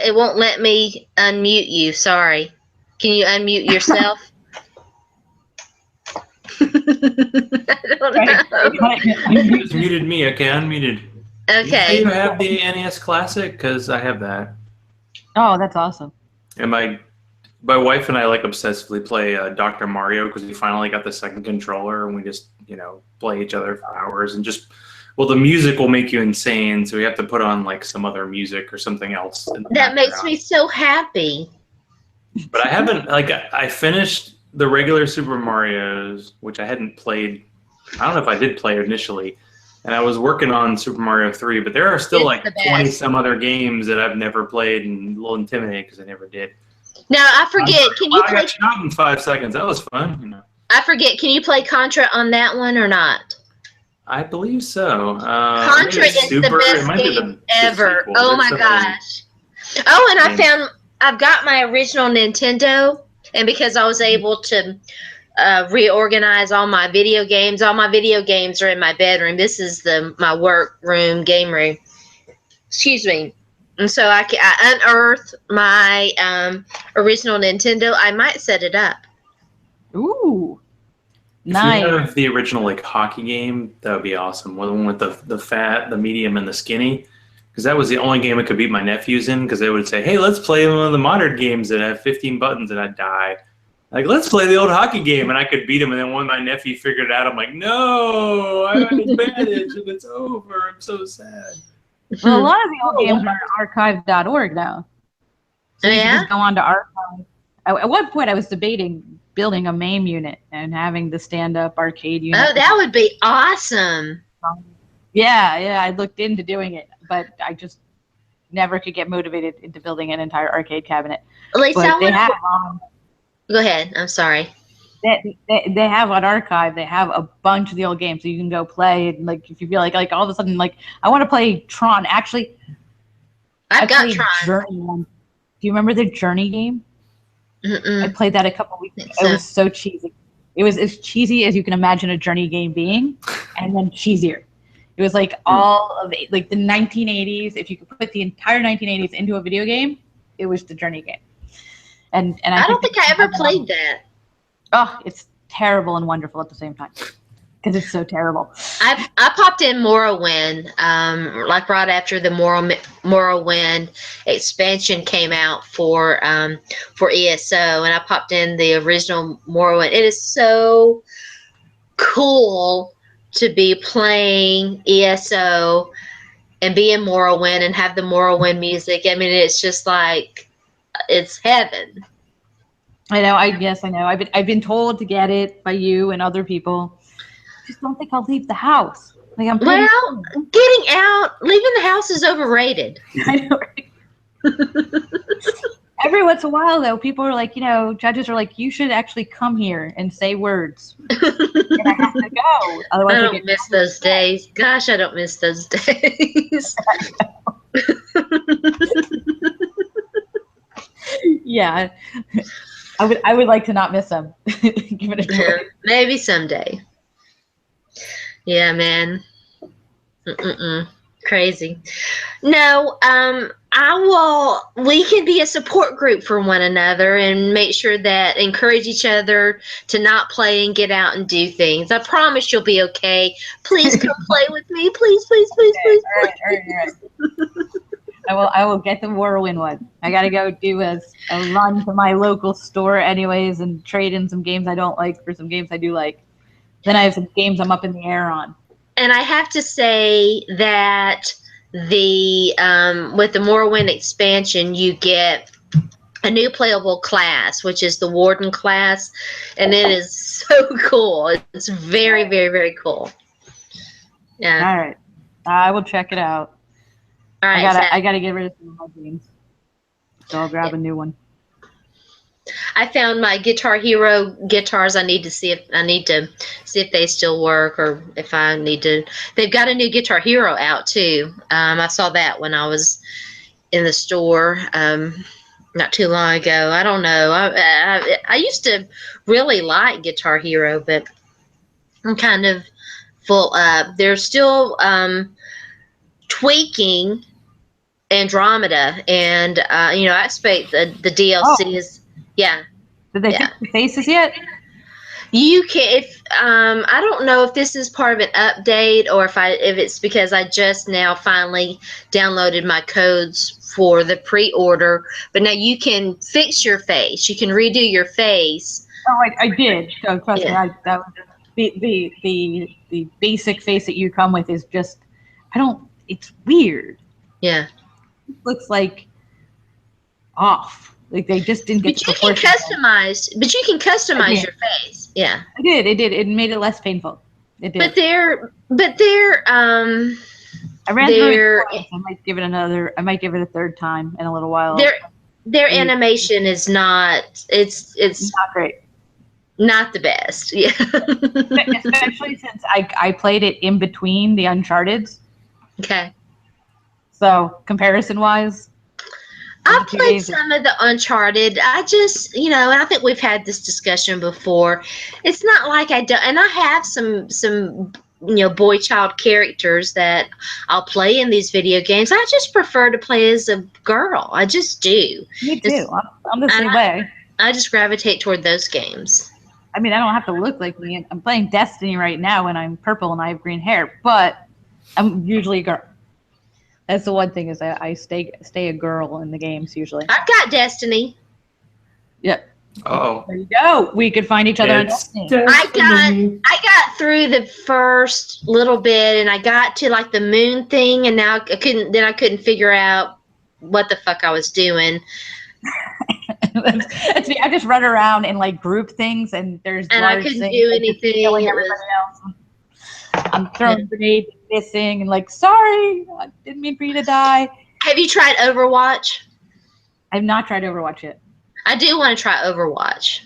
It won't let me unmute you. Sorry. Can you unmute yourself? I don't know. You just muted me. Okay, unmuted. Okay. You have the NES Classic? Because I have that. Oh, that's awesome. And my wife and I obsessively play Dr. Mario because we finally got the second controller and we just play each other for hours and the music will make you insane, so we have to put on some other music or something else. That makes me so happy. But I haven't I finished the regular Super Mario's, which I hadn't played. I don't know if I did play initially. And I was working on Super Mario 3, but there are still 20 some other games that I've never played and a little intimidated because I never did. Now, I forget. Can you play? I got shot in 5 seconds. That was fun. I forget. Can you play Contra on that one or not? I believe so. Contra is the best game ever. Oh my gosh. Oh, and I've got my original Nintendo, and because I was able to reorganize all my video games are in my bedroom. This is my work room, game room. Excuse me. And so I unearthed my original Nintendo. I might set it up. Ooh. Nice. If you have the original hockey game, that would be awesome. The one with the fat, the medium, and the skinny. Because that was the only game I could beat my nephews in. Because they would say, "Hey, let's play one of the modern games that have 15 buttons," and I'd die. Let's play the old hockey game, and I could beat him. And then when my nephew figured it out, I'm like, "No, I have an advantage, and it's over. I'm so sad." Well, a lot of the old games are on archive.org now. So you can just go on to archive. At one point, I was debating building a MAME unit and having the stand-up arcade unit. Oh, that would be awesome. Yeah, I looked into doing it, but I just never could get motivated into building an entire arcade cabinet. Lisa, go ahead. I'm sorry. They have on archive. They have a bunch of the old games, so you can go play. And if you feel like all of a sudden, I want to play Tron. Actually, I've got Tron. Journey. Do you remember the Journey game? Mm-mm. I played that a couple weeks ago. It was so cheesy. It was as cheesy as you can imagine a Journey game being, and then cheesier. It was all of the 1980s. If you could put the entire 1980s into a video game, it was the Journey game. And I don't think I ever played that. Oh, it's terrible and wonderful at the same time because it's so terrible. I popped in Morrowind, right after the Morrowind expansion came out for ESO, and I popped in the original Morrowind. It is so cool to be playing ESO and be in Morrowind and have the Morrowind music. I mean, it's just it's heaven. I know. Yes, I know. I've been told to get it by you and other people. I just don't think I'll leave the house. Getting out, leaving the house is overrated. I know. Right? Every once in a while, though, people are judges are you should actually come here and say words. And I have to go. Otherwise, I don't miss those days. Gosh, I don't miss those days. Yeah. I would like to not miss them. Give it a try. Maybe someday. Yeah, man. Crazy. No, we can be a support group for one another and make sure that encourage each other to not play and get out and do things. I promise you'll be okay. Please come play with me. Please, please, please, please. All right. I will get the Morrowind one. I gotta go do a run to my local store anyways and trade in some games I don't like for some games I do like. Then I have some games I'm up in the air on. And I have to say that the with the Morrowind expansion, you get a new playable class, which is the Warden class, and it is so cool. It's very, very, very cool. Yeah. All right, I will check it out. All right. I gotta get rid of some of my games, so I'll grab a new one. I found my Guitar Hero guitars. I need to see if they still work, or if I need to. They've got a new Guitar Hero out too. I saw that when I was in the store not too long ago. I don't know. I used to really like Guitar Hero, but I'm kind of full up. They're still tweaking Andromeda, and I expect the DLC is. Yeah. Did they fix the faces yet? You can. If I don't know if this is part of an update or if it's because I just now finally downloaded my codes for the pre-order. But now you can fix your face. You can redo your face. Oh, I did. So trust me, that was the basic face that you come with is just It's weird. Yeah. It looks like off. Like they just didn't get. But you can customize your face. Yeah. I did. It did. It made it less painful. It did. But they're I ran through it twice. I might give it a third time in a little while. Their animation is not. It's not great. Not the best. Yeah. Especially since I played it in between the Uncharted's. Okay. So comparison wise. I played some of the Uncharted. I just, and I think we've had this discussion before. It's not like I don't, and I have some boy child characters that I'll play in these video games. I just prefer to play as a girl. I just do. Me too. I'm the same way. I just gravitate toward those games. I mean, I don't have to look like me. I'm playing Destiny right now, and I'm purple and I have green hair, but I'm usually a girl. That's the one thing is I stay a girl in the games usually. I've got Destiny. Yep. Oh. There you go. We could find each other on Destiny. I got through the first little bit, and I got to like the moon thing, and now I couldn't figure out what the fuck I was doing. That's me. I just run around and like group things, and I couldn't do anything. Everybody else. I'm throwing grenades and missing and like, sorry, I didn't mean for you to die. Have you tried Overwatch? I've not tried Overwatch yet. I do want to try Overwatch.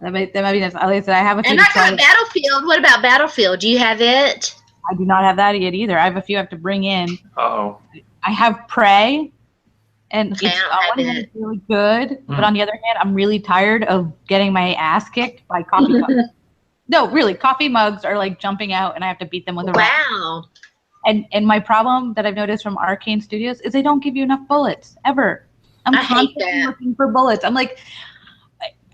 That might be nice. At least I have a few. And I got Battlefield. What about Battlefield? Do you have it? I do not have that yet either. I have a few I have to bring in. Oh. I have Prey, and okay, it's really good. But on the other hand, I'm really tired of getting my ass kicked by coffee mugs. No, really, coffee mugs are like jumping out, and I have to beat them with a rock. Wow. And my problem that I've noticed from Arcane Studios is they don't give you enough bullets ever. I'm constantly looking for bullets. I'm like,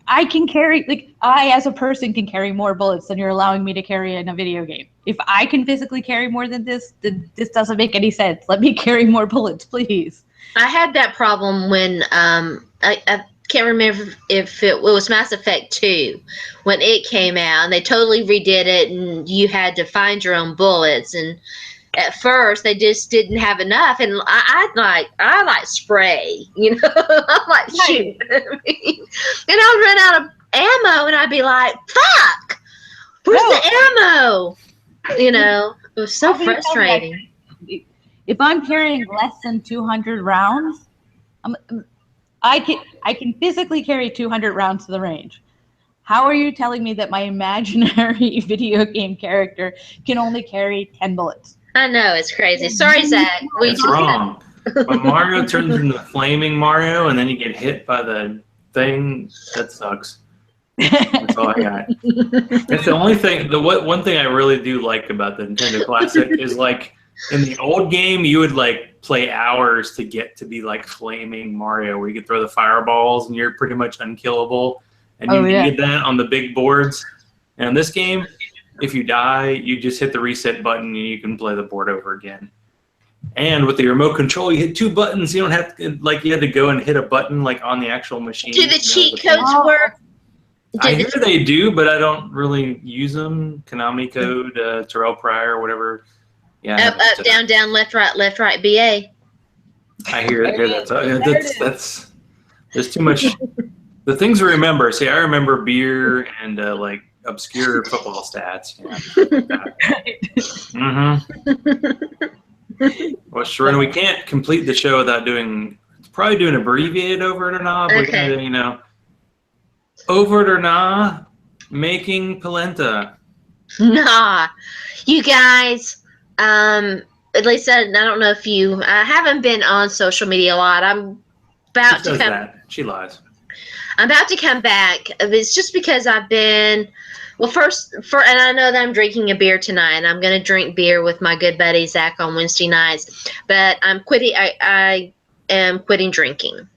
I can carry, like, I as a person can carry more bullets than you're allowing me to carry in a video game. If I can physically carry more than this, then this doesn't make any sense. Let me carry more bullets, please. I had that problem when I can't remember if it was Mass Effect 2 when it came out, and they totally redid it, and you had to find your own bullets. And at first, they just didn't have enough, and I like spray, I'm like shoot, and I would run out of ammo, and I'd be like, "Fuck, where's the ammo?" It was so frustrating. If I'm carrying less than 200 rounds, I can physically carry 200 rounds to the range. How are you telling me that my imaginary video game character can only carry 10 bullets? I know, it's crazy. Sorry, Zach. That's wrong. When Mario turns into Flaming Mario and then you get hit by the thing, that sucks. That's all I got. That's the only thing. One thing I really do like about the Nintendo Classic is like in the old game, you would like play hours to get to be like Flaming Mario, where you could throw the fireballs and you're pretty much unkillable. And you needed that on the big boards. And in this game, if you die, you just hit the reset button and you can play the board over again. And with the remote control, you hit 2 buttons. You don't have to, like, you had to go and hit a button like on the actual machine. Do the cheat codes work? I hear they do, but I don't really use them. Konami code, Terrell Pryor, whatever. Yeah. Up, down, down, left, right, BA. I hear that. That's there's too much. The things we remember. See, I remember beer and like obscure football stats. Yeah. Well, Sharona, we can't complete the show without probably doing abbreviated over it or not. But Okay. Over it or not, making polenta. Nah, you guys. At least I don't know if I haven't been on social media a lot. I'm about She to does come. that. She lies. I'm about to come back. It's just because I've been. Well, and I know that I'm drinking a beer tonight, and I'm going to drink beer with my good buddy Zach on Wednesday nights. But I'm quitting. I am quitting drinking.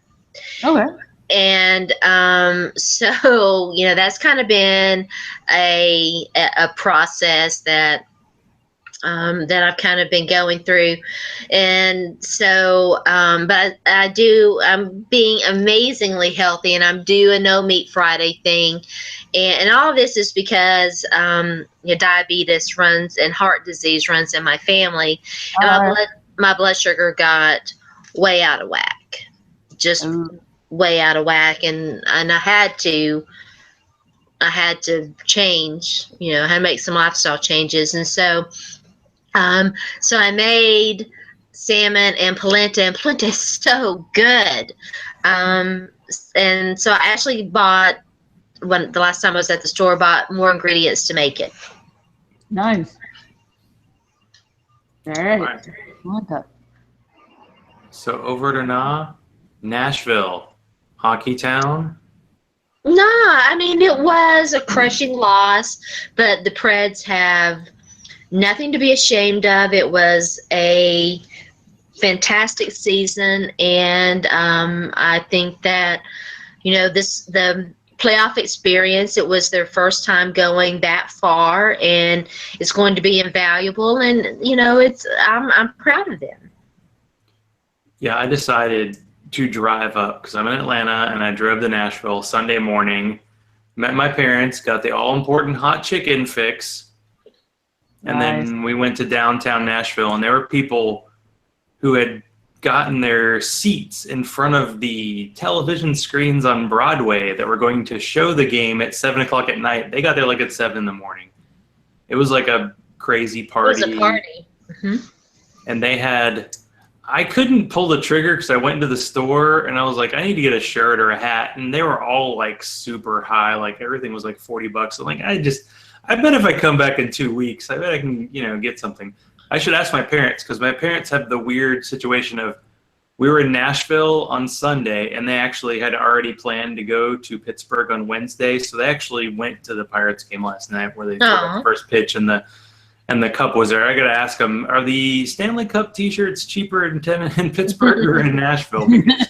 Okay. And so that's kind of been a process that I've kind of been going through, and so but I'm being amazingly healthy, and I'm doing no meat Friday thing, and all of this is because diabetes runs and heart disease runs in my family, and my blood sugar got way out of whack, just way out of whack, and I had to change, I had to make some lifestyle changes, and so I made salmon and polenta is so good. And so I actually bought, the last time I was at the store, bought more ingredients to make it. Nice. All right. Polenta. So over it or not, Nashville, hockey town. No, I mean, it was a crushing loss, but the Preds have nothing to be ashamed of. It was a fantastic season, and I think that the playoff experience, it was their first time going that far, and it's going to be invaluable, and I'm proud of them. Yeah, I decided to drive up because I'm in Atlanta, and I drove to Nashville Sunday morning, met my parents, got the all-important hot chicken fix, and then we went to downtown Nashville, and there were people who had gotten their seats in front of the television screens on Broadway that were going to show the game at 7 o'clock at night. They got there like at 7 in the morning. It was like a crazy party. It was a party. Mm-hmm. And I couldn't pull the trigger because I went into the store and I was like, I need to get a shirt or a hat. And they were all like super high. Like everything was like $40. I'm like, I bet if I come back in 2 weeks, I bet I can, get something. I should ask my parents because my parents have the weird situation of we were in Nashville on Sunday and they actually had already planned to go to Pittsburgh on Wednesday. So they actually went to the Pirates game last night where they threw the first pitch and the cup was there. I got to ask them, are the Stanley Cup T-shirts cheaper in Pittsburgh or in Nashville? Because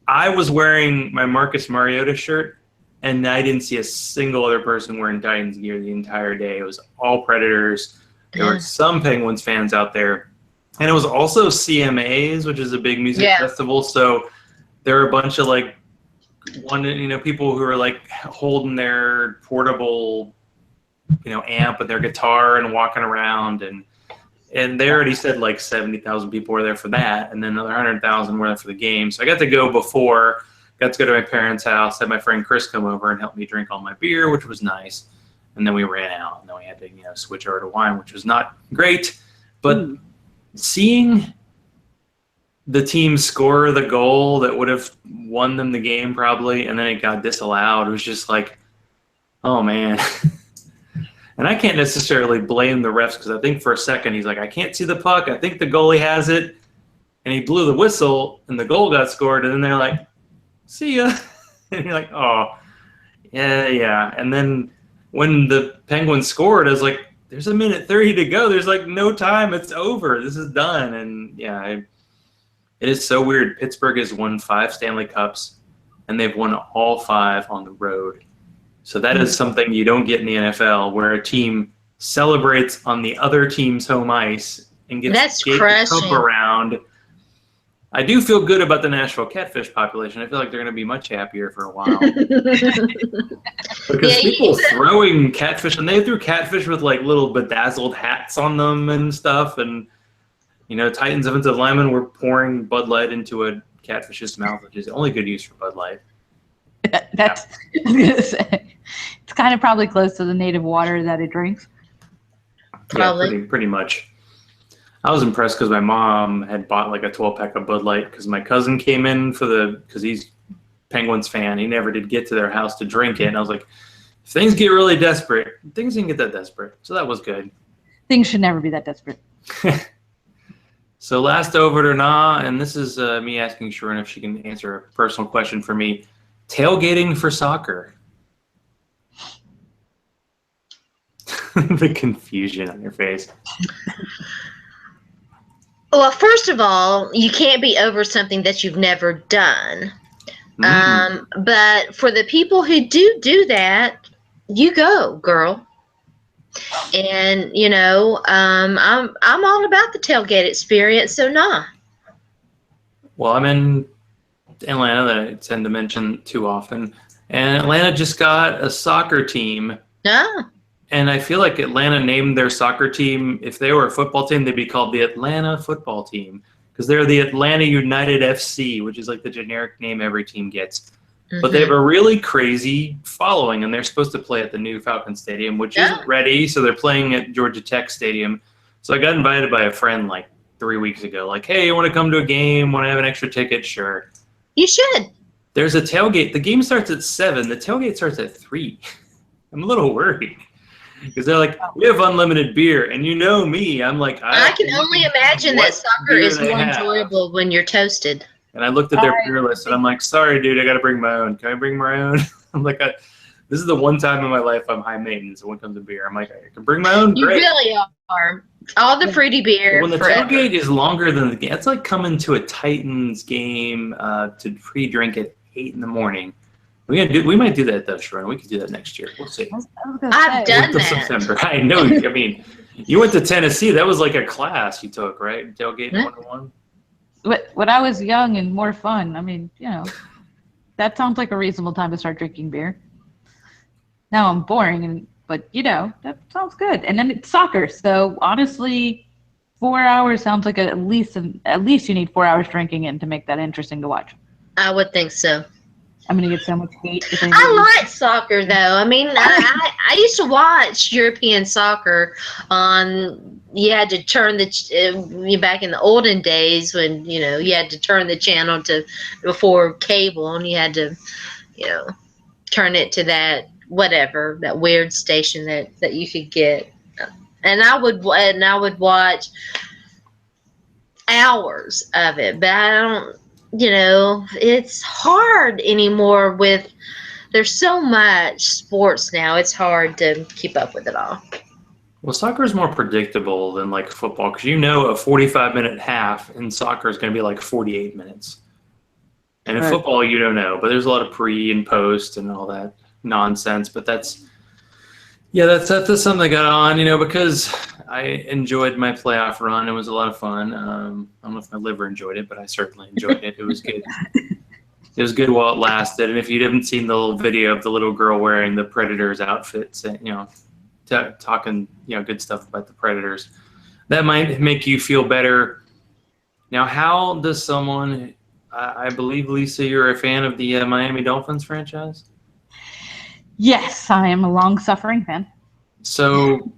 I was wearing my Marcus Mariota shirt, and I didn't see a single other person wearing Titans gear the entire day. It was all Predators. There were some Penguins fans out there. And it was also CMAs, which is a big music festival. So there were a bunch of people who were like holding their portable amp and their guitar and walking around, and they already said like 70,000 people were there for that, and then another 100,000 were there for the game. So I got to go got to go to my parents' house, had my friend Chris come over and help me drink all my beer, which was nice. And then we ran out, and then we had to switch over to wine, which was not great. But seeing the team score the goal that would have won them the game probably, and then it got disallowed, it was just like, oh man. And I can't necessarily blame the refs because I think for a second he's like, I can't see the puck. I think the goalie has it. And he blew the whistle and the goal got scored. And then they're like, see ya. And you're like, oh, yeah. And then when the Penguins scored, I was like, there's 1:30 to go. There's like no time. It's over. This is done. And yeah, it is so weird. Pittsburgh has won 5 Stanley Cups, and they've won all 5 on the road. So that is something you don't get in the NFL, where a team celebrates on the other team's home ice and gets to skate the cup around. I do feel good about the Nashville catfish population. I feel like they're going to be much happier for a while. Because people throwing catfish, and they threw catfish with like little bedazzled hats on them and stuff. And, you know, Titans offensive linemen were pouring Bud Light into a catfish's mouth, which is the only good use for Bud Light. That's, I was going to say, it's kind of probably close to the native water that it drinks. Probably. Yeah, pretty much. I was impressed because my mom had bought like a 12-pack of Bud Light because my cousin came in because he's Penguins fan. He never did get to their house to drink it. And I was like, if things get really desperate, things didn't get that desperate. So that was good. Things should never be that desperate. So last over to nah, and this is me asking Sharona if she can answer a personal question for me. Tailgating for soccer. The confusion on your face. Well, first of all, you can't be over something that you've never done. But for the people who do that, you go, girl. And you know, I'm all about the tailgate experience. So nah. Well, I'm in Atlanta that I tend to mention too often, and Atlanta just got a soccer team. No. And I feel like Atlanta named their soccer team, if they were a football team, they'd be called the Atlanta football team because they're the Atlanta United FC, which is like the generic name every team gets. But they have a really crazy following, and they're supposed to play at the new Falcon Stadium, which isn't ready, so they're playing at Georgia Tech Stadium. So I got invited by a friend like 3 weeks ago, like, hey, you want to come to a game? Want to have an extra ticket? Sure. You should. There's a tailgate. The game starts at 7. The tailgate starts at 3. I'm a little worried. Because they're like, we have unlimited beer. And you know me. I'm like, I can only imagine that soccer is more enjoyable when you're toasted. And I looked at their beer list, and I'm like, sorry, dude, I got to bring my own. Can I bring my own? I'm like, this is the one time in my life I'm high maintenance when it comes to beer. I'm like, I can bring my own. Great. You really are. All the fruity beer. When the tailgate is longer than the game, it's like coming to a Titans game to pre-drink at 8 in the morning. We might do that though, Sharona. We could do that next year. We'll see. I've done that. September. I know. I mean, you went to Tennessee. That was like a class you took, right? Tailgate 101. When I was young and more fun, I mean, you know, that sounds like a reasonable time to start drinking beer. Now I'm boring, but you know, that sounds good. And then it's soccer, so honestly, 4 hours sounds like at least you need 4 hours drinking in to make that interesting to watch. I would think so. I'm gonna get so much hate. I like soccer, though. I mean, I used to watch European soccer on. You had to turn back in the olden days when you had to turn the channel to before cable, and you had to, turn it to that weird station that you could get, and I would watch hours of it, but I don't. It's hard anymore there's so much sports now. It's hard to keep up with it all. Well, soccer is more predictable than like football because a 45-minute half in soccer is going to be like 48 minutes. And in football, you don't know, but there's a lot of pre and post and all that nonsense. But that's something I got on, because I enjoyed my playoff run. It was a lot of fun. I don't know if my liver enjoyed it, but I certainly enjoyed it. It was good. It was good while it lasted. And if you haven't seen the little video of the little girl wearing the Predators outfit, talking good stuff about the Predators, that might make you feel better. Now, how does someone? I believe, Lisa, you're a fan of the Miami Dolphins franchise. Yes, I am a long-suffering fan. So,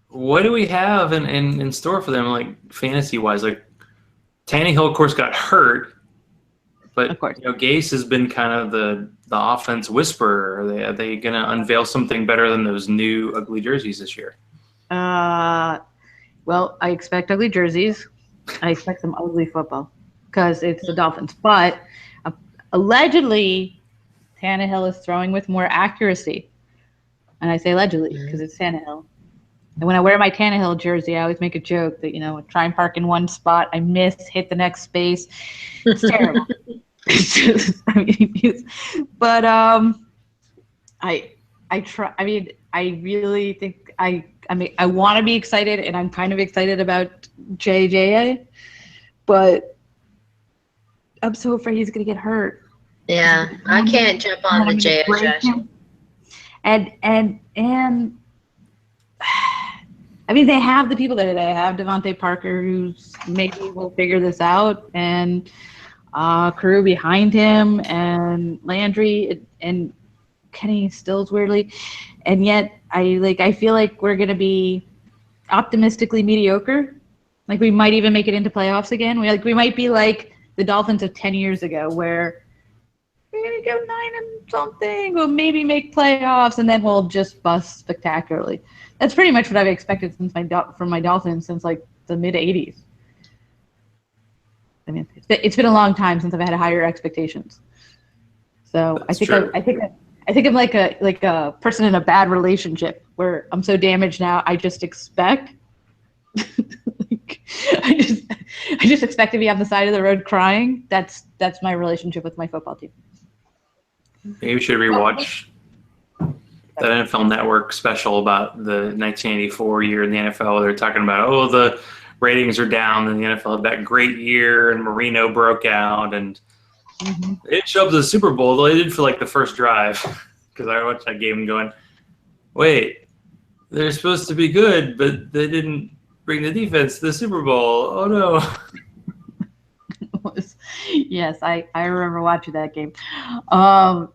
what do we have in store for them, like fantasy-wise? Like, Tannehill, of course, got hurt, but Gase has been kind of the offense whisperer. Are they going to unveil something better than those new ugly jerseys this year? Well, I expect ugly jerseys. I expect some ugly football because it's the Dolphins. But allegedly, Tannehill is throwing with more accuracy. And I say allegedly because it's Tannehill. And when I wear my Tannehill jersey, I always make a joke that, I try and park in one spot, I miss, hit the next space. It's terrible. But I try. I mean, I really think I want to be excited, and I'm kind of excited about JJ, but I'm so afraid he's gonna get hurt. Yeah, I can't jump on the JHS. And I mean, they have the people that they have. Devontae Parker, who's maybe will figure this out, and Carew behind him, and Landry and Kenny Stills weirdly, and yet I feel like we're gonna be optimistically mediocre. Like we might even make it into playoffs again. We might be like the Dolphins of 10 years ago, where we're gonna go 9-something, we'll maybe make playoffs, and then we'll just bust spectacularly. That's pretty much what I've expected from my Dolphins since like the mid '80s. I mean, it's been a long time since I've had higher expectations. So I think I'm like a person in a bad relationship where I'm so damaged now. I just expect. I just expect to be on the side of the road crying. That's my relationship with my football team. Maybe we should rewatch that NFL Network special about the 1984 year in the NFL. They're talking about, the ratings are down, and the NFL had that great year, and Marino broke out, and they didn't show up to the Super Bowl, though they did for like the first drive. Because I watched that game going, wait, they're supposed to be good, but they didn't bring the defense to the Super Bowl. Oh no. Yes, I remember watching that game. I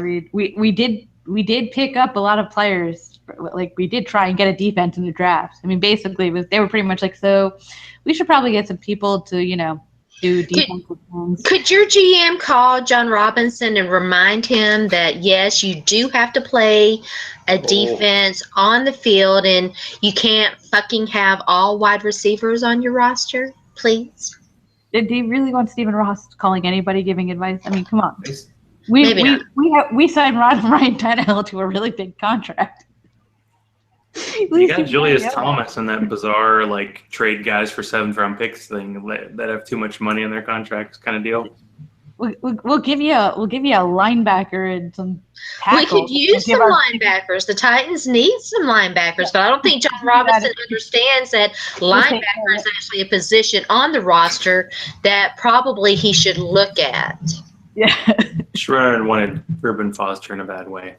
mean, we did pick up a lot of players. Like we did try and get a defense in the draft. I mean, basically they were pretty much like, so we should probably get some people to, do defensive things. Could your GM call John Robinson and remind him that, yes, you do have to play a defense on the field, and you can't fucking have all wide receivers on your roster, please? Do you really want Stephen Ross calling anybody, giving advice? I mean, come on. Maybe not. We signed Ryan Tannehill to a really big contract. You got Julius Thomas and that bizarre trade guys for 7th-round picks thing that have too much money in their contracts kind of deal. We'll give you a linebacker and some tackles. We could use some linebackers. The Titans need some linebackers, but I don't think John Robinson understands that linebacker is actually a position on the roster that probably he should look at. Yeah. Sharona wanted Reuben Foster in a bad way.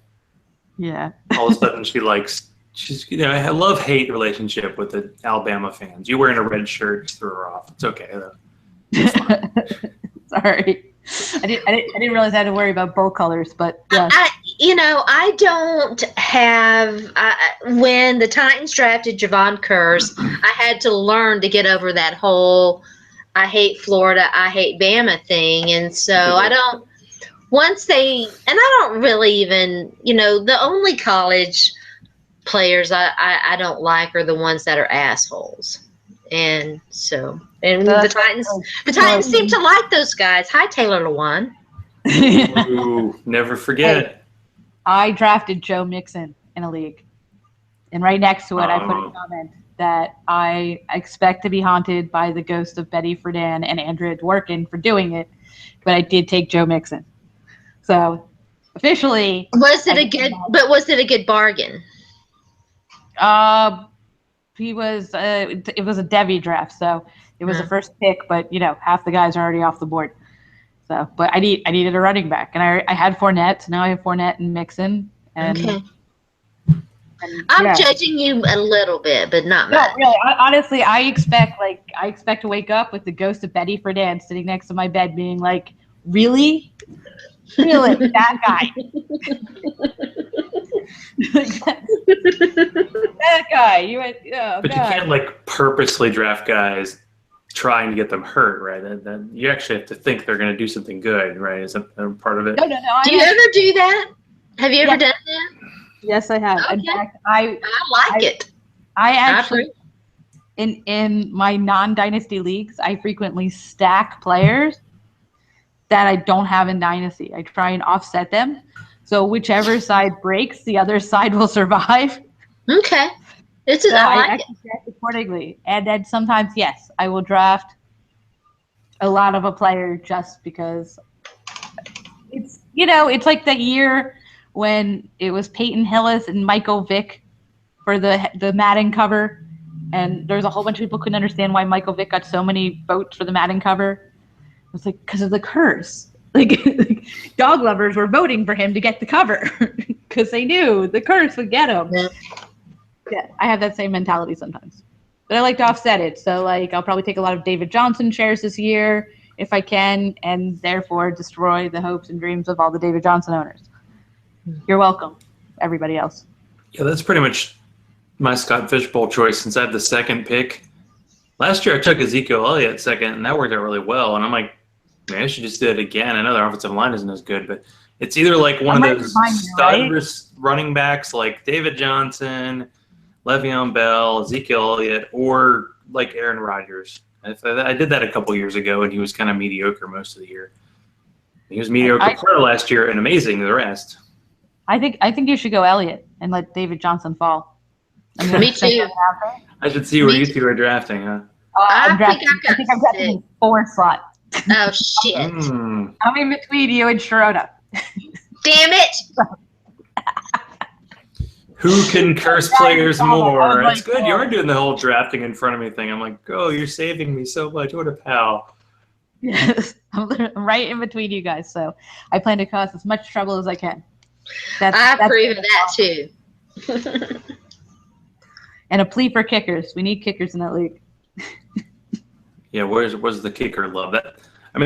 Yeah. All of a sudden she's a love-hate relationship with the Alabama fans. You wearing a red shirt just threw her off. It's okay though. Sorry. I didn't realize I had to worry about both colors, but yeah. I don't have. When the Titans drafted Javon Curse, I had to learn to get over that whole "I hate Florida, I hate Bama" thing, and so I don't. Once they, and I don't really even, the only college players I don't like are the ones that are assholes, and so. And the Titans seem to like those guys. Hi, Taylor Lewan. Ooh, never forget. Hey, I drafted Joe Mixon in a league. And right next to it, I put a comment that I expect to be haunted by the ghost of Betty Friedan and Andrea Dworkin for doing it. But I did take Joe Mixon. So, officially. Was it a good bargain? It was a Debbie draft, so it was the first pick, but half the guys are already off the board. So, but I needed a running back, and I had Fournette. So now I have Fournette and Mixon. And, okay. I'm judging you a little bit, but not much. No, really. Honestly, I expect to wake up with the ghost of Betty Friedan sitting next to my bed, being like, "Really, that guy." That guy, but God. You can't purposely draft guys trying to get them hurt, right? Then you actually have to think they're going to do something good, right? Is that part of it? No. Do you ever do that? Have you ever done that? Yes, I have. Okay. In fact, I like it. I actually, in my non-dynasty leagues, I frequently stack players that I don't have in dynasty. I try and offset them. So whichever side breaks, the other side will survive. Okay. I like it. Draft accordingly. And then sometimes, yes, I will draft a lot of a player just because it's, it's like the year when it was Peyton Hillis and Michael Vick for the Madden cover. and there's a whole bunch of people couldn't understand why Michael Vick got so many votes for the Madden cover. It was like, because of the curse. Like, dog lovers were voting for him to get the cover because they knew the curse would get him. Yeah, I have that same mentality sometimes. But I like to offset it. So, like, I'll probably take a lot of David Johnson shares this year if I can, and therefore destroy the hopes and dreams of all the David Johnson owners. You're welcome, everybody else. Yeah, that's pretty much my Scott Fishbowl choice since I had the second pick. Last year I took Ezekiel Elliott second, and that worked out really well. And I'm like, man, I should just do it again. I know their offensive line isn't as good, but it's either like one of those stud running backs like David Johnson, Le'Veon Bell, Ezekiel Elliott, or like Aaron Rodgers. I did that a couple years ago, and he was kind of mediocre most of the year. He was mediocre part of last year and amazing the rest. I think you should go Elliott and let David Johnson fall. Me too. I should see where you two are drafting, huh? I think I'm drafting 4th slot. Oh, shit. I'm in between you and Sharona. Damn it! Who can curse players more? That's good. You are doing the whole drafting in front of me thing. I'm like, oh, you're saving me so much. What a pal. Yes, I'm right in between you guys, so I plan to cause as much trouble as I can. I approve of that, too. And a plea for kickers. We need kickers in that league. Yeah, where's the kicker love? The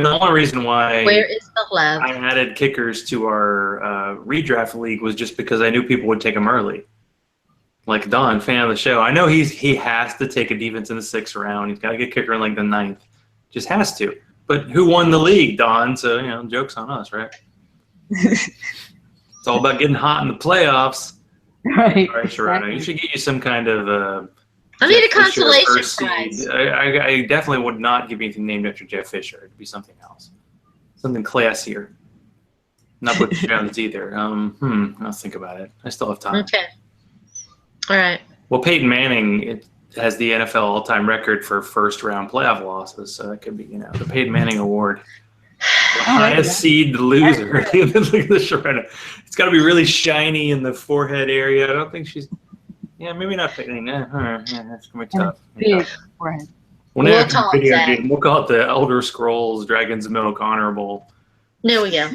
only reason why where is the love? I added kickers to our redraft league was just because I knew people would take them early. Like Don, fan of the show, I know he has to take a defense in the 6th round. He's got to get kicker in like the 9th. Just has to. But who won the league, Don? So, joke's on us, right? It's all about getting hot in the playoffs. Right. All right, Sharona, you should get you some kind of I need a consolation prize. I definitely would not give you anything named after Jeff Fisher. It'd be something else. Something classier. Not with Jones either. I'll think about it. I still have time. Okay. All right. Well, Peyton Manning has the NFL all-time record for first-round playoff losses, so that could be, the Peyton Manning Award. The highest seed loser. Look at the Sharona. It's got to be really shiny in the forehead area. I don't think she's. Yeah, maybe not Peyton. That's gonna be tough. Big forehead. We'll call it the Elder Scrolls Dragon's Milk Honorable. There we go.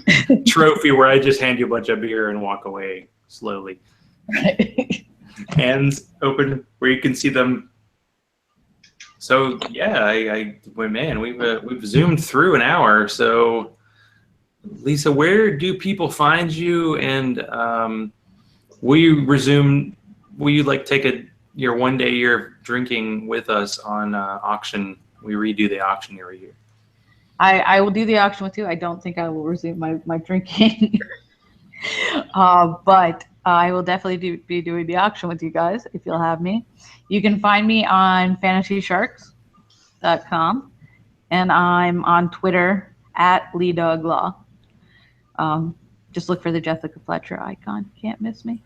Trophy where I just hand you a bunch of beer and walk away slowly. Right. Hands open where you can see them. So yeah, we've zoomed through an hour. So Lisa, where do people find you? And will you take your 1 day year drinking with us on auction? We redo the auction every year. I will do the auction with you. I don't think I will resume my drinking. But I will definitely be doing the auction with you guys if you'll have me. You can find me on fantasysharks.com, and I'm on Twitter at LeeDogLaw. Just look for the Jessica Fletcher icon. Can't miss me.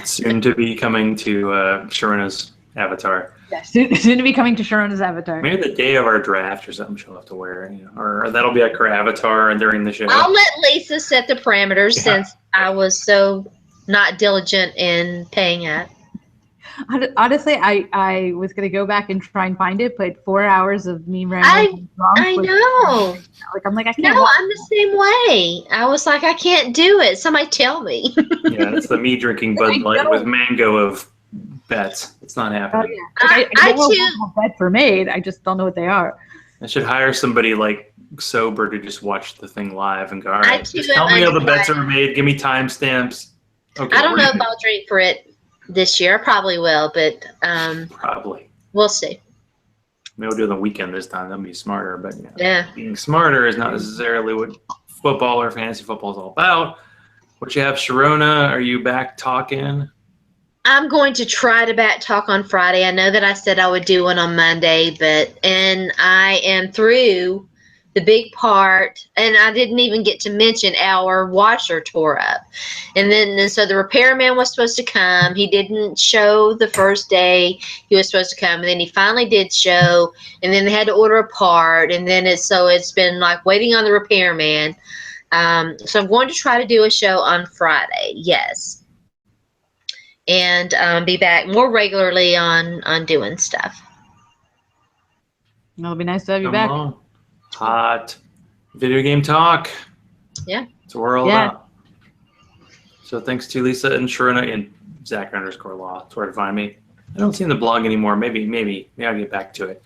Soon to be coming to Sharona's avatar. Yeah, soon to be coming to Sharona's avatar. Maybe the day of our draft or something she'll have to wear, or that'll be like her avatar during the show. I'll let Lisa set the parameters since I was so not diligent in paying it. Honestly, I was going to go back and try and find it, but 4 hours of me rambling. I know. I can't. No, I'm the same way. I was like, I can't do it. Somebody tell me. Yeah, it's the me drinking Bud Light with mango of bets. It's not happening. I know what bets are made. I just don't know what they are. I should hire somebody like sober to just watch the thing live and go, all right, just tell me how the bets are made. Give me timestamps. Okay, I don't know if I'll drink for it this year. I probably will, but probably. We'll see. Maybe we'll do it on the weekend this time. That'll be smarter. But being smarter is not necessarily what football or fantasy football is all about. What you have, Sharona? Are you back talking? I'm going to try to back talk on Friday. I know that I said I would do one on Monday, and I am through the big part, and I didn't even get to mention our washer tore up. And so the repairman was supposed to come. He didn't show the first day he was supposed to come, and then he finally did show, and then they had to order a part, and then it's been like waiting on the repairman. So I'm going to try to do a show on Friday, yes. and be back more regularly on doing stuff. It'll be nice to have you Come back. on. Hot video game talk. Yeah. That's what we're all Yeah. about. So thanks to Lisa and Sharona and Zach_Law. That's where to find me. I don't see in the blog anymore. Maybe I'll get back to it.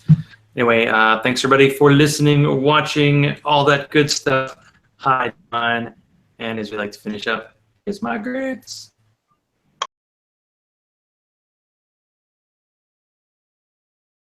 Anyway, thanks everybody for listening, watching, all that good stuff. Hi, Don. And as we like to finish up, it's my grits.